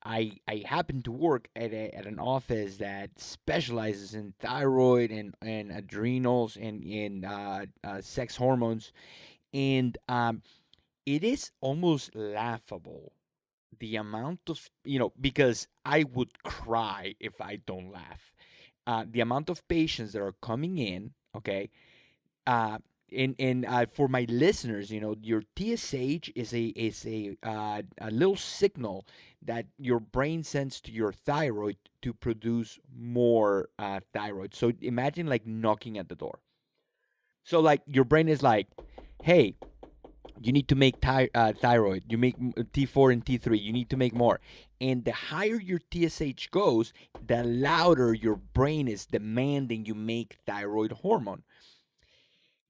I happen to work at an office that specializes in thyroid and adrenals and in sex hormones, and it is almost laughable the amount of, because I would cry if I don't laugh. The amount of patients that are coming in, okay, and for my listeners, your TSH is a little signal that your brain sends to your thyroid to produce more thyroid. So imagine like knocking at the door. So like your brain is like, hey, you need to make thyroid. You make T4 and T3. You need to make more. And the higher your TSH goes, the louder your brain is demanding you make thyroid hormone.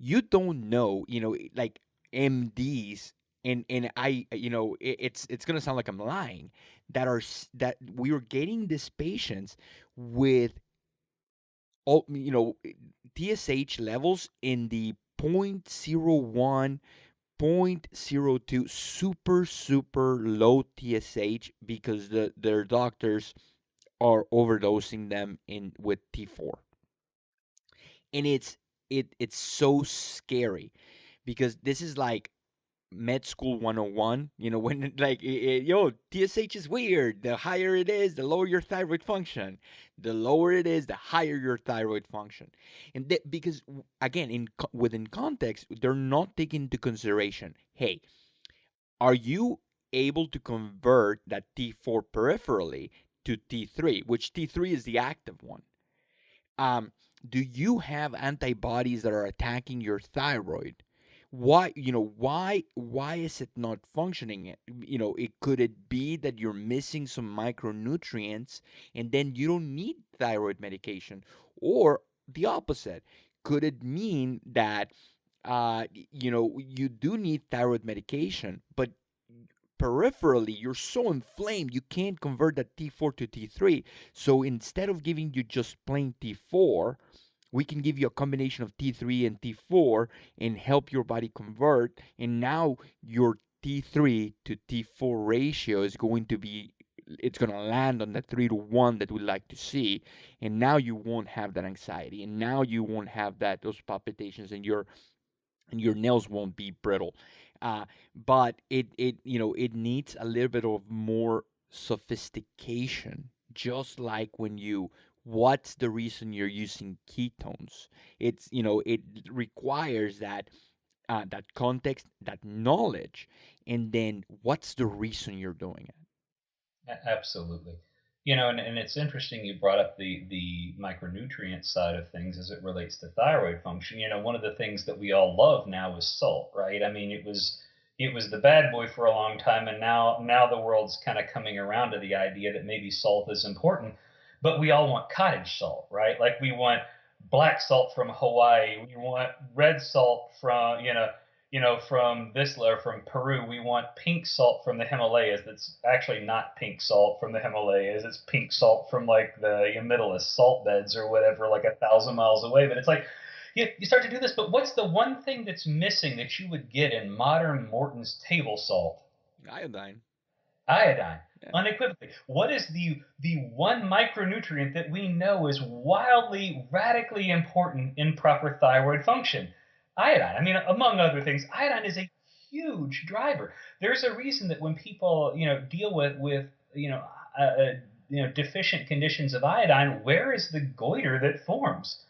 You don't know, like MDs and I, it's gonna sound like I'm lying, that we were getting these patients with all, TSH levels in the 0.01, 0.02, super super low TSH, because their doctors are overdosing them in with T4. And it's so scary, because this is like med school 101, when like, TSH is weird. The higher it is, the lower your thyroid function. The lower it is, the higher your thyroid function. And because again, within context, they're not taking into consideration, hey, are you able to convert that T4 peripherally to T3, which T3 is the active one? Do you have antibodies that are attacking your thyroid? Why is it not functioning? Could it be that you're missing some micronutrients, and then you don't need thyroid medication? Or the opposite, could it mean that you do need thyroid medication, but peripherally you're so inflamed you can't convert that T4 to T3? So instead of giving you just plain T4, we can give you a combination of T3 and T4 and help your body convert. And now your T3 to T4 ratio is going to be, it's going to land on the 3-to-1 that we like to see. And now you won't have that anxiety, and now you won't have those palpitations, and your nails won't be brittle. But it needs a little bit of more sophistication. Just like what's the reason you're using ketones? It requires that context, that knowledge, and then what's the reason you're doing it. Absolutely. And it's interesting you brought up the micronutrient side of things as it relates to thyroid function. One of the things that we all love now is salt, right? I mean, it was the bad boy for a long time, and now the world's kind of coming around to the idea that maybe salt is important, but we all want cottage salt, right? Like we want black salt from Hawaii, we want red salt from this or from Peru. We want pink salt from the Himalayas. That's actually not pink salt from the Himalayas. It's pink salt from like the Middle East salt beds or whatever, like 1,000 miles away. But it's like you start to do this. But what's the one thing that's missing that you would get in modern Morton's table salt? Iodine. Iodine. Yeah. Unequivocally. What is the one micronutrient that we know is wildly, radically important in proper thyroid function? Iodine. I mean, among other things, iodine is a huge driver. There's a reason that when people, deal with deficient conditions of iodine, where is the goiter that forms?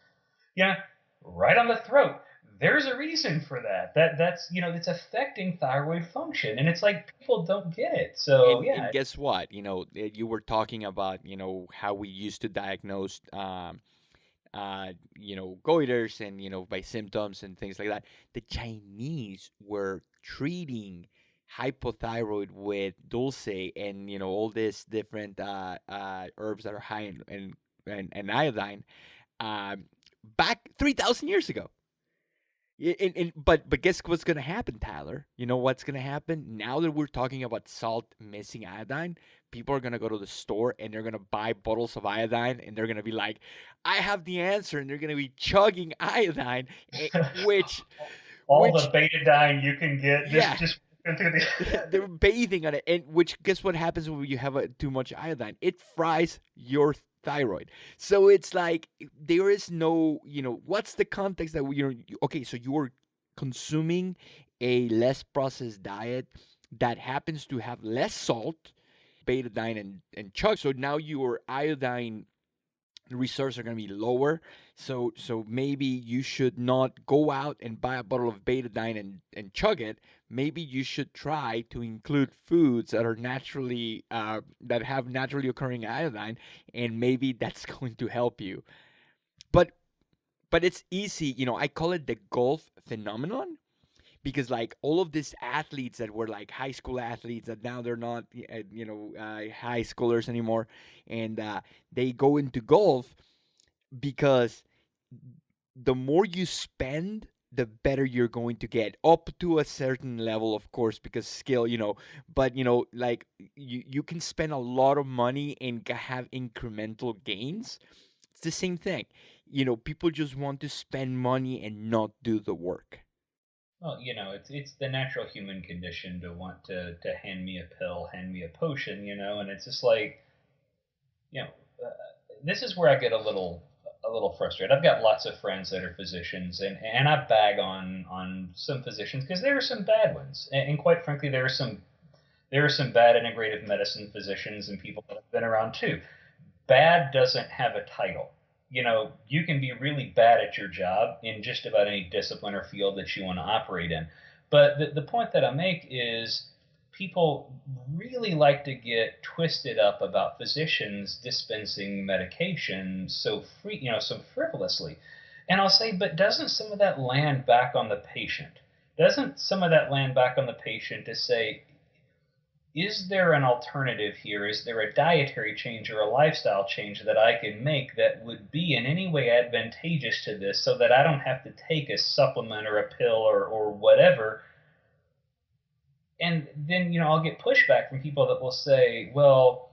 Yeah, right on the throat. There's a reason for that. That's affecting thyroid function, and it's like people don't get it. So And yeah, guess what? You were talking about how we used to diagnose goiters, and by symptoms and things like that. The Chinese were treating hypothyroid with dulce, and all these different herbs that are high in iodine, um, back 3,000 years ago. But guess what's gonna happen, Tyler? You know what's gonna happen now that we're talking about salt missing iodine? People are gonna go to the store and they're gonna buy bottles of iodine, and they're gonna be like, "I have the answer," and they're gonna be chugging iodine, which, all which, the betadine you can get, yeah, just into the they're bathing on it, and which, guess what happens when you have too much iodine? It fries your thyroid. So it's like there is no, what's the context that okay, so you're consuming a less processed diet that happens to have less salt, betadine, and chug. So now your iodine reserves are going to be lower. So maybe you should not go out and buy a bottle of betadine and chug it. Maybe you should try to include foods that are naturally that have naturally occurring iodine, and maybe that's going to help you. But it's easy. I call it the golf phenomenon, because like all of these athletes that were like high school athletes, that now they're not high schoolers anymore, and they go into golf because the more you spend the better you're going to get, up to a certain level, of course, because skill, but like you can spend a lot of money and have incremental gains. It's the same thing. People just want to spend money and not do the work. Well, it's the natural human condition to want to hand me a pill, hand me a potion, and it's just like, you know, uh, this is where I get a little frustrated. I've got lots of friends that are physicians, and I bag on some physicians because there are some bad ones, and quite frankly, there are some bad integrative medicine physicians and people that have been around too. Bad doesn't have a title. You can be really bad at your job in just about any discipline or field that you want to operate in. But the point that I make is people really like to get twisted up about physicians dispensing medication so frivolously. And I'll say, but doesn't some of that land back on the patient? Doesn't some of that land back on the patient to say, is there an alternative here? Is there a dietary change or a lifestyle change that I can make that would be in any way advantageous to this so that I don't have to take a supplement or a pill or whatever? And then, I'll get pushback from people that will say, well,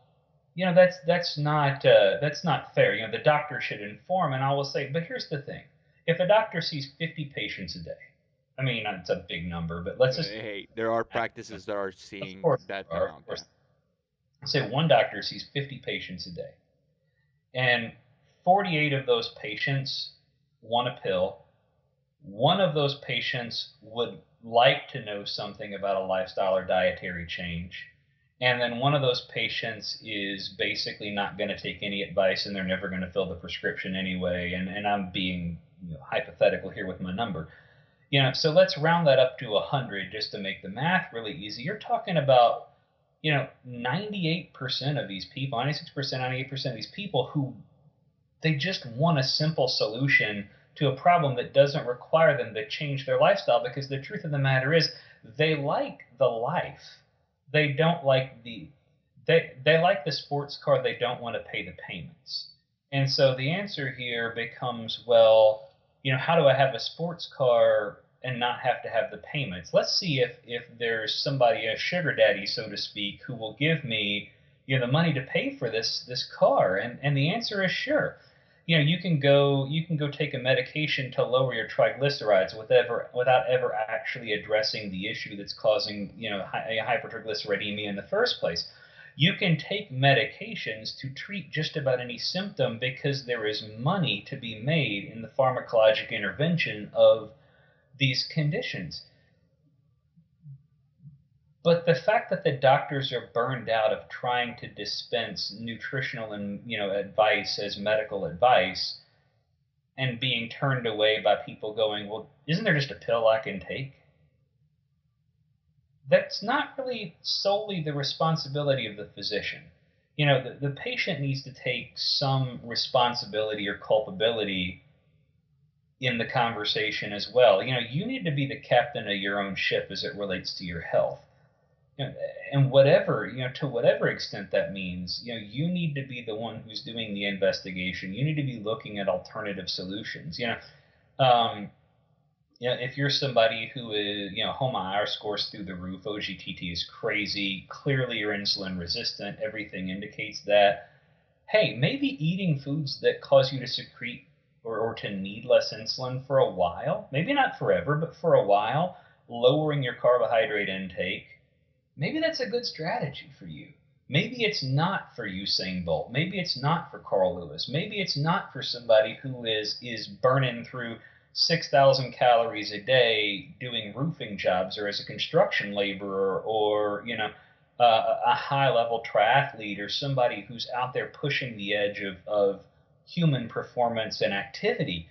that's not fair. The doctor should inform. And I will say, but here's the thing. If a doctor sees 50 patients a day, I mean, it's a big number, but let's just, Hey, there are practices that are of seeing course, that there are, of amount. course. Say one doctor sees 50 patients a day, and 48 of those patients want a pill. One of those patients would like to know something about a lifestyle or dietary change. And then one of those patients is basically not going to take any advice and they're never going to fill the prescription anyway. And I'm being hypothetical here with my number. So let's round that up to 100 just to make the math really easy. You're talking about 98% of these people, 96%, 98% of these people who they just want a simple solution to a problem that doesn't require them to change their lifestyle, because the truth of the matter is they like the life. They don't like they like the sports car, they don't want to pay the payments. And so the answer here becomes, well, how do I have a sports car and not have to have the payments? Let's see if there's somebody, a sugar daddy, so to speak, who will give me the money to pay for this car. And the answer is sure. You can go take a medication to lower your triglycerides without ever actually addressing the issue that's causing hypertriglyceridemia in the first place. You can take medications to treat just about any symptom because there is money to be made in the pharmacologic intervention of these conditions. But the fact that the doctors are burned out of trying to dispense nutritional and advice as medical advice and being turned away by people going, well, isn't there just a pill I can take? That's not really solely the responsibility of the physician. The patient needs to take some responsibility or culpability in the conversation as well. You need to be the captain of your own ship as it relates to your health. And to whatever extent that means, you need to be the one who's doing the investigation. You need to be looking at alternative solutions. If you're somebody who is, HOMA-IR scores through the roof, OGTT is crazy, clearly you're insulin resistant, everything indicates that, hey, maybe eating foods that cause you to secrete or to need less insulin for a while, maybe not forever, but for a while, lowering your carbohydrate intake, maybe that's a good strategy for you. Maybe it's not for Usain Bolt. Maybe it's not for Carl Lewis. Maybe it's not for somebody who is burning through 6,000 calories a day doing roofing jobs or as a construction laborer or, a high-level triathlete or somebody who's out there pushing the edge of human performance and activity.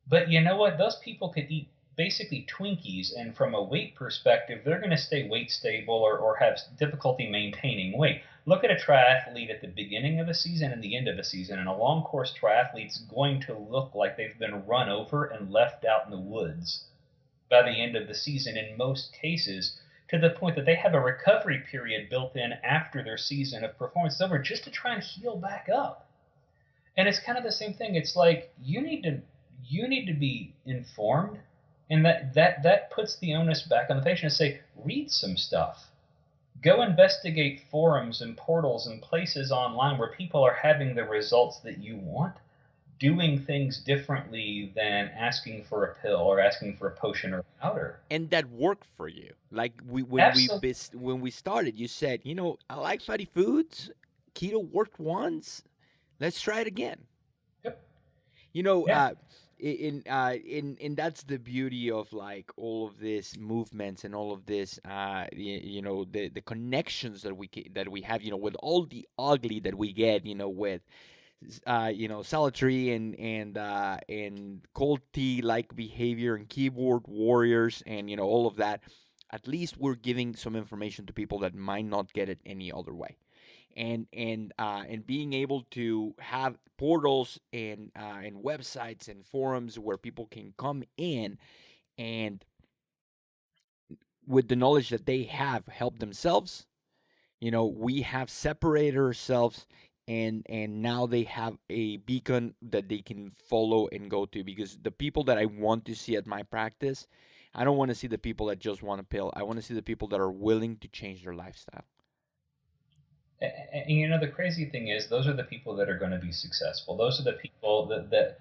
But you know what? Those people could eat basically Twinkies, and from a weight perspective, they're going to stay weight stable or have difficulty maintaining weight. Look at a triathlete at the beginning of a season and the end of a season, and a long course triathlete's going to look like they've been run over and left out in the woods by the end of the season in most cases, to the point that they have a recovery period built in after their season of performance is over just to try and heal back up. And it's kind of the same thing. It's like you need to be informed. And that puts the onus back on the patient to say, read some stuff. Go investigate forums and portals and places online where people are having the results that you want, doing things differently than asking for a pill or asking for a potion or powder. And that worked for you. Like Absolutely. when we started, you said, I like fatty foods. Keto worked once. Let's try it again. Yep. You know, Yeah. in that's the beauty of like all of these movements and all of this, the connections that we have, with all the ugly that we get, with solitary and cold tea like behavior and keyboard warriors and all of that. At least we're giving some information to people that might not get it any other way, and being able to have portals and websites and forums where people can come in and with the knowledge that they have help themselves. We have separated ourselves, and now they have a beacon that they can follow and go to, because the people that I want to see at my practice, I don't want to see the people that just want a pill. I want to see the people that are willing to change their lifestyle. And the crazy thing is, those are the people that are going to be successful. Those are the people that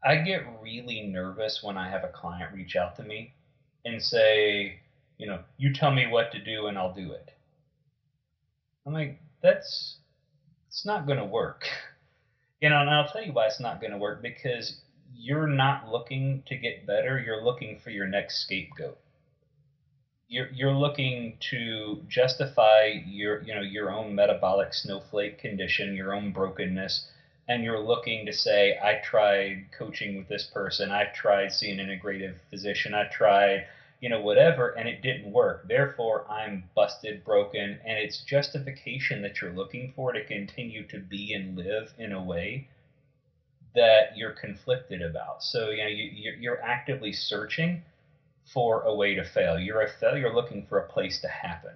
I get really nervous when I have a client reach out to me and say, you tell me what to do and I'll do it. I'm like, it's not going to work. And I'll tell you why it's not going to work, because you're not looking to get better. You're looking for your next scapegoat. You're looking to justify your own metabolic snowflake condition, your own brokenness, and you're looking to say, I tried coaching with this person, I tried seeing an integrative physician, I tried whatever, and it didn't work. Therefore, I'm busted, broken, and it's justification that you're looking for to continue to be and live in a way that you're conflicted about. So you're actively searching for a way to fail. You're a failure looking for a place to happen.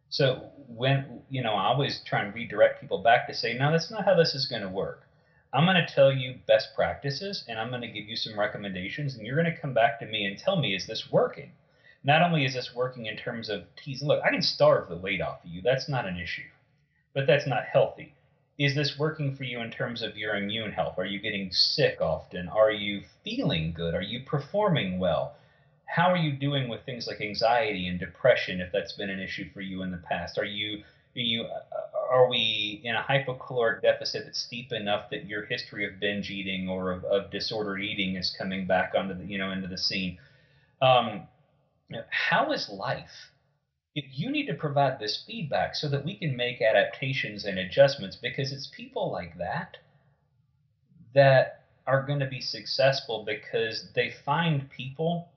So when, I always try and redirect people back to say, no, that's not how this is going to work. I'm going to tell you best practices, and I'm going to give you some recommendations, and you're going to come back to me and tell me, is this working? Not only is this working in terms of teasing, look, I can starve the weight off of you. That's not an issue, but that's not healthy. Is this working for you in terms of your immune health? Are you getting sick often? Are you feeling good? Are you performing well? How are you doing with things like anxiety and depression, if that's been an issue for you in the past? Are we in a hypocaloric deficit that's steep enough that your history of binge eating or of disordered eating is coming back onto the into the scene? How is life? You need to provide this feedback so that we can make adaptations and adjustments, because it's people like that are going to be successful because they find people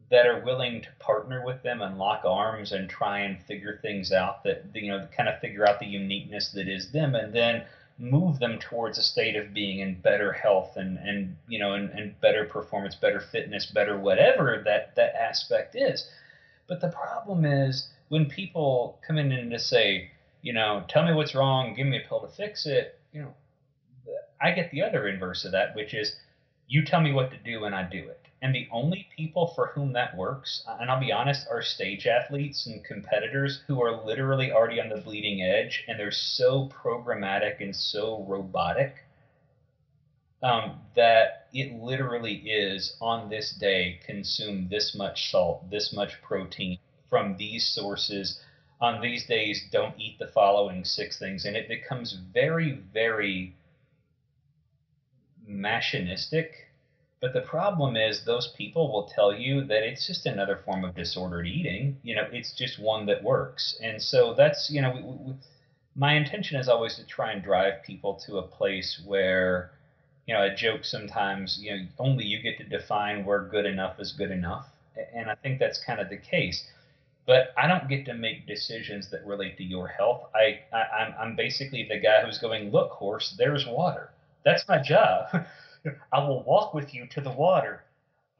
that are willing to partner with them and lock arms and try and figure things out, that kind of figure out the uniqueness that is them, and then move them towards a state of being in better health and better performance, better fitness, better whatever that aspect is. But the problem is when people come in and just say, tell me what's wrong, give me a pill to fix it, I get the other inverse of that, which is you tell me what to do and I do it. And the only people for whom that works, and I'll be honest, are stage athletes and competitors who are literally already on the bleeding edge, and they're so programmatic and so robotic that it literally is, on this day, consume this much salt, this much protein from these sources. On these days, don't eat the following 6 things. And it becomes very, very machinistic. But the problem is those people will tell you that it's just another form of disordered eating. It's just one that works. And so that's, my intention is always to try and drive people to a place where, I joke sometimes, only you get to define where good enough is good enough. And I think that's kind of the case. But I don't get to make decisions that relate to your health. I'm basically the guy who's going, look, horse, there's water. That's my job. I will walk with you to the water.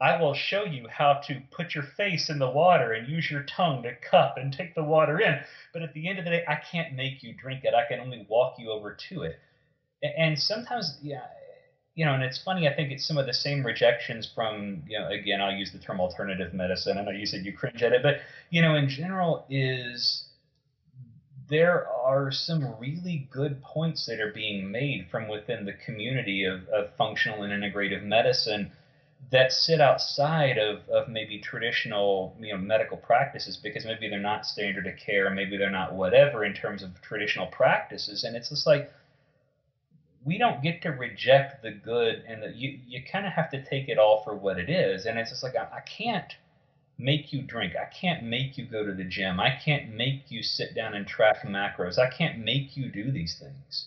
I will show you how to put your face in the water and use your tongue to cup and take the water in. But at the end of the day, I can't make you drink it. I can only walk you over to it. And sometimes, and it's funny, I think it's some of the same rejections from, again, I'll use the term alternative medicine. I know you said you cringe at it, but, in general is there are some really good points that are being made from within the community of functional and integrative medicine that sit outside of maybe traditional medical practices, because maybe they're not standard of care, maybe they're not whatever in terms of traditional practices. And it's just like, we don't get to reject the good, and you kind of have to take it all for what it is. And it's just like, I can't make you drink. I can't make you go to the gym. I can't make you sit down and track macros. I can't make you do these things.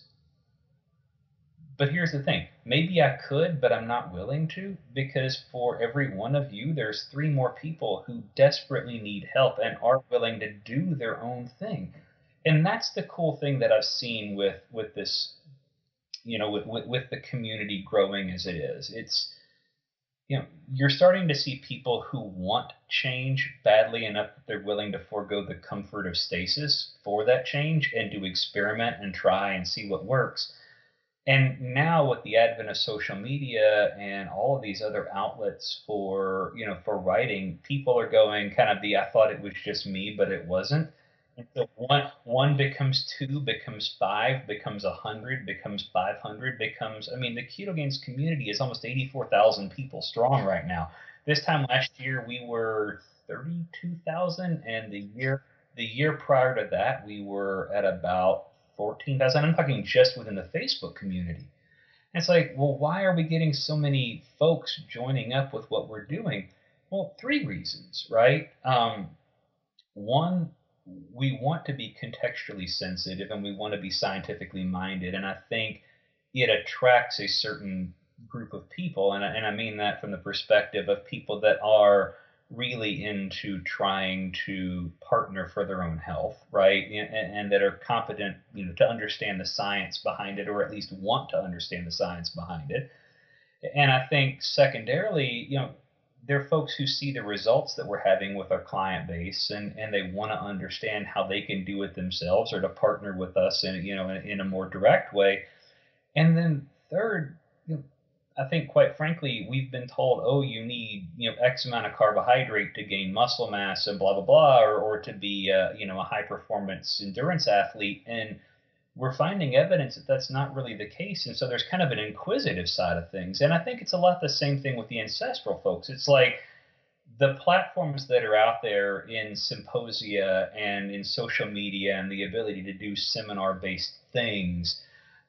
But here's the thing. Maybe I could, but I'm not willing to, because for every one of you, there's 3 more people who desperately need help and are willing to do their own thing. And that's the cool thing that I've seen with this, with the community growing as it is. It's, you're starting to see people who want change badly enough that they're willing to forego the comfort of stasis for that change and to experiment and try and see what works. And now with the advent of social media and all of these other outlets for writing, people are going kind of I thought it was just me, but it wasn't. And so one becomes 2, becomes 5, becomes 100, becomes 500, becomes, the Ketogains community is almost 84,000 people strong right now. This time last year, we were 32,000, and the year prior to that, we were at about 14,000. I'm talking just within the Facebook community. And it's like, well, why are we getting so many folks joining up with what we're doing? Well, 3 reasons, right? One, we want to be contextually sensitive and we want to be scientifically minded. And I think it attracts a certain group of people. And I mean that from the perspective of people that are really into trying to partner for their own health, right? And that are competent, to understand the science behind it, or at least want to understand the science behind it. And I think secondarily, they're folks who see the results that we're having with our client base, and they want to understand how they can do it themselves or to partner with us in a more direct way. And then third, I think quite frankly, we've been told, oh, you need X amount of carbohydrate to gain muscle mass and blah blah blah, or to be a high performance endurance athlete, and we're finding evidence that that's not really the case. And so there's kind of an inquisitive side of things. And I think it's a lot the same thing with the ancestral folks. It's like the platforms that are out there in symposia and in social media and the ability to do seminar-based things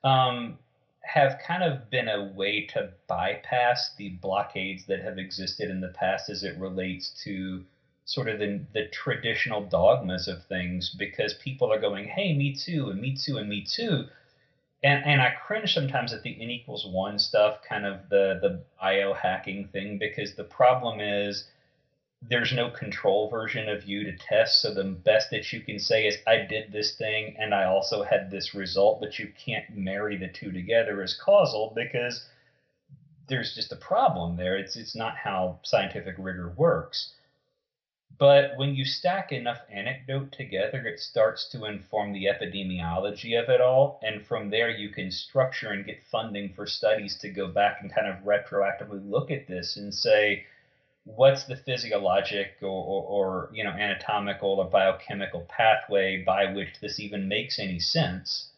have kind of been a way to bypass the blockades that have existed in the past as it relates to sort of the traditional dogmas of things, because people are going, hey, me too, and me too, and me too. And I cringe sometimes at the N=1 stuff, kind of the biohacking thing, because the problem is there's no control version of you to test. So the best that you can say is, I did this thing and I also had this result, but you can't marry the two together as causal, because there's just a problem there. It's not how scientific rigor works. But when you stack enough anecdote together, it starts to inform the epidemiology of it all. And from there, you can structure and get funding for studies to go back and kind of retroactively look at this and say, what's the physiologic or anatomical or biochemical pathway by which this even makes any sense?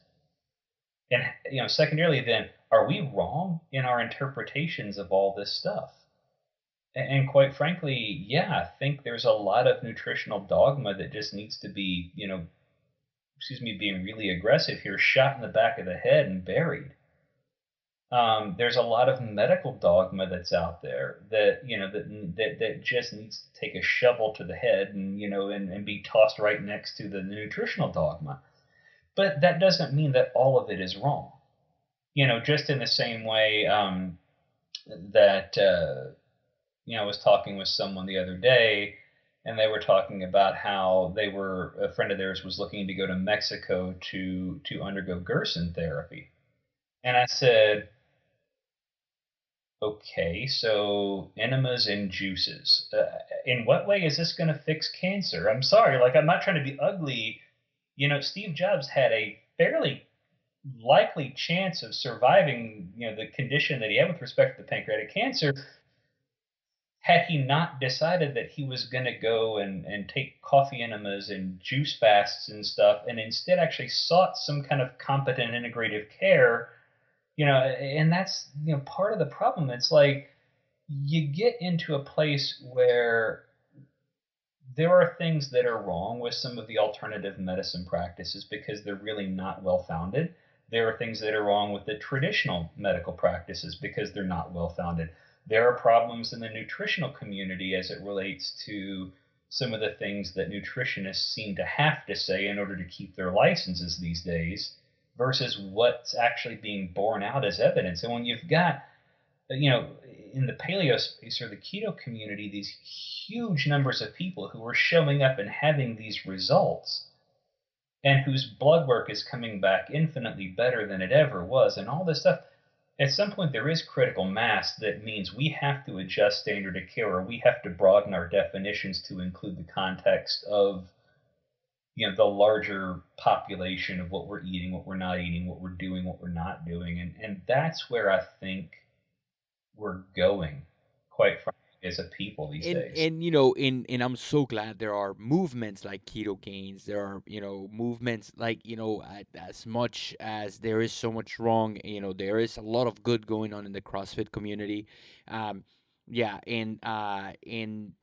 And, secondarily, then, are we wrong in our interpretations of all this stuff? And quite frankly, yeah, I think there's a lot of nutritional dogma that just needs to be, being really aggressive here, shot in the back of the head and buried. There's a lot of medical dogma that's out there that, that just needs to take a shovel to the head and, and be tossed right next to the nutritional dogma. But that doesn't mean that all of it is wrong. Just in the same way that, I was talking with someone the other day, and they were talking about how a friend of theirs was looking to go to Mexico to undergo Gerson therapy. And I said, okay, so enemas and juices. In what way is this going to fix cancer? I'm sorry, I'm not trying to be ugly. Steve Jobs had a fairly likely chance of surviving, the condition that he had with respect to the pancreatic cancer, had he not decided that he was going to go and take coffee enemas and juice fasts and stuff, and instead actually sought some kind of competent integrative care, and that's, part of the problem. It's like you get into a place where there are things that are wrong with some of the alternative medicine practices because they're really not well founded. There are things that are wrong with the traditional medical practices because they're not well founded. There are problems in the nutritional community as it relates to some of the things that nutritionists seem to have to say in order to keep their licenses these days versus what's actually being borne out as evidence. And when you've got, you know, in the paleo space or the keto community, these huge numbers of people who are showing up and having these results and whose blood work is coming back infinitely better than it ever was, and all this stuff, at some point there is critical mass that means we have to adjust standard of care, or we have to broaden our definitions to include the context of the larger population of what we're eating, what we're not eating, what we're doing, what we're not doing. And that's where I think we're going, quite frankly, as a people these days. And I'm so glad there are movements like Ketogains. There are movements like as much as there is so much wrong, there is a lot of good going on in the CrossFit community. Yeah, and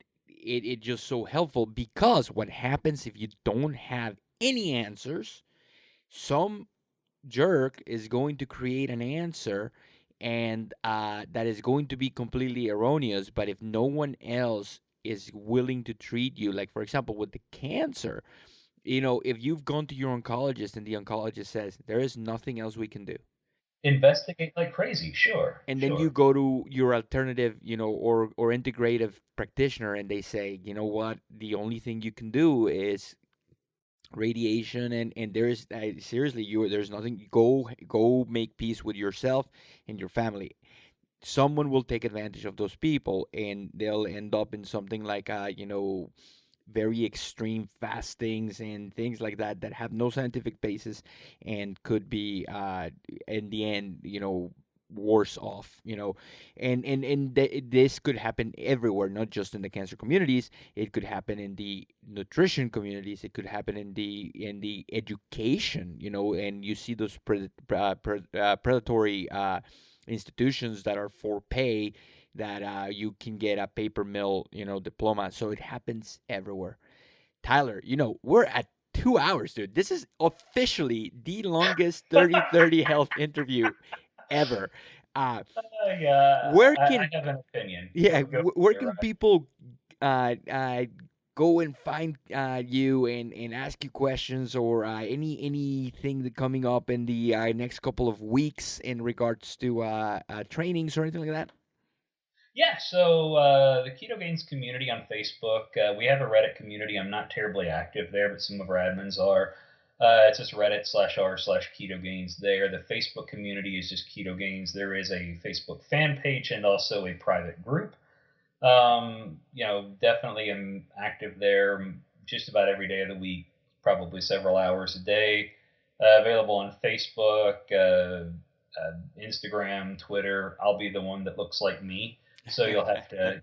it just so helpful, because what happens if you don't have any answers? Some jerk is going to create an answer, and that is going to be completely erroneous. But if no one else is willing to treat you, like for example with the cancer, if you've gone to your oncologist and the oncologist says there is nothing else we can do, Investigate like crazy, sure, and then you sure. go to your alternative, or integrative practitioner, and they say, you know what, the only thing you can do is radiation, and there's seriously, there's nothing. Go make peace with yourself and your family. Someone will take advantage of those people, and they'll end up in something like very extreme fastings and things like that that have no scientific basis, and could be in the end worse off. This could happen everywhere, not just in the cancer communities. It could happen in the nutrition communities. It could happen in the education, and you see those predatory institutions that are for pay, that you can get a paper mill diploma. So it happens everywhere. Tyler, we're at 2 hours, dude. This is officially the longest 30/30 health interview ever. Uh, Yeah, where I can have an opinion. yeah, Go where there, can right? people uh, uh, go and find you and ask you questions, or anything that coming up in the next couple of weeks in regards to trainings or anything like that? Yeah, so the Ketogains community on Facebook, we have a Reddit community. I'm not terribly active there, but some of our admins are. It's just Reddit/r/Ketogains there. The Facebook community is just Ketogains. There is a Facebook fan page and also a private group. Definitely am active there just about every day of the week, probably several hours a day. Available on Facebook, Instagram, Twitter. I'll be the one that looks like me, so you'll have to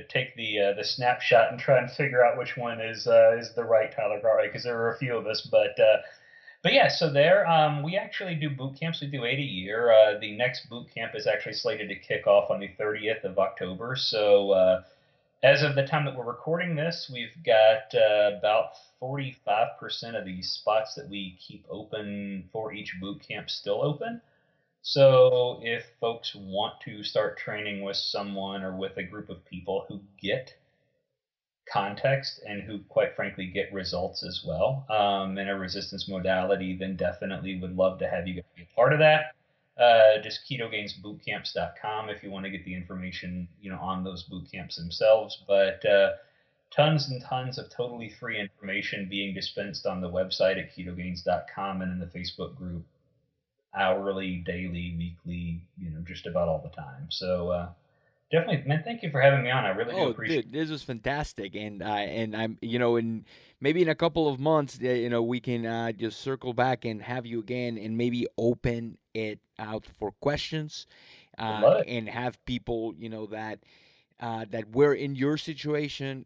take the snapshot and try and figure out which one is the right Tyler Cartwright, because there are a few of us, but yeah, so there, we actually do boot camps. We do 8 a year. The next boot camp is actually slated to kick off on the 30th of October. So as of the time that we're recording this, we've got about 45% of the spots that we keep open for each boot camp still open. So if folks want to start training with someone or with a group of people who get context and who, quite frankly, get results as well in a resistance modality, then definitely would love to have you guys be a part of that. Just ketogainsbootcamps.com if you want to get the information, on those boot camps themselves. But tons and tons of totally free information being dispensed on the website at ketogains.com and in the Facebook group, hourly, daily, weekly, just about all the time. So Definitely, man. Thank you for having me on. I really do Oh, appreciate dude, this was fantastic, and I'm, in maybe in a couple of months, we can just circle back and have you again, and maybe open it out for questions, it. Would love it. and have people, that were in your situation,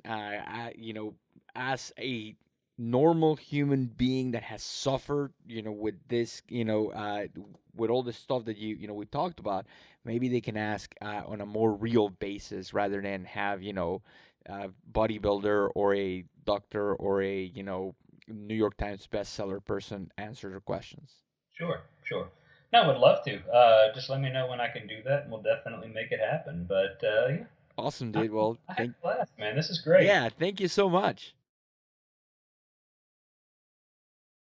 as a normal human being that has suffered, with this, with all the stuff that we talked about, maybe they can ask on a more real basis rather than have, a bodybuilder or a doctor or a, New York Times bestseller person answer their questions. Sure, sure. No, would love to. Just let me know when I can do that, and we'll definitely make it happen. But yeah, Awesome, dude. Well, I had a blast, man. This is great. yeah, thank you so much.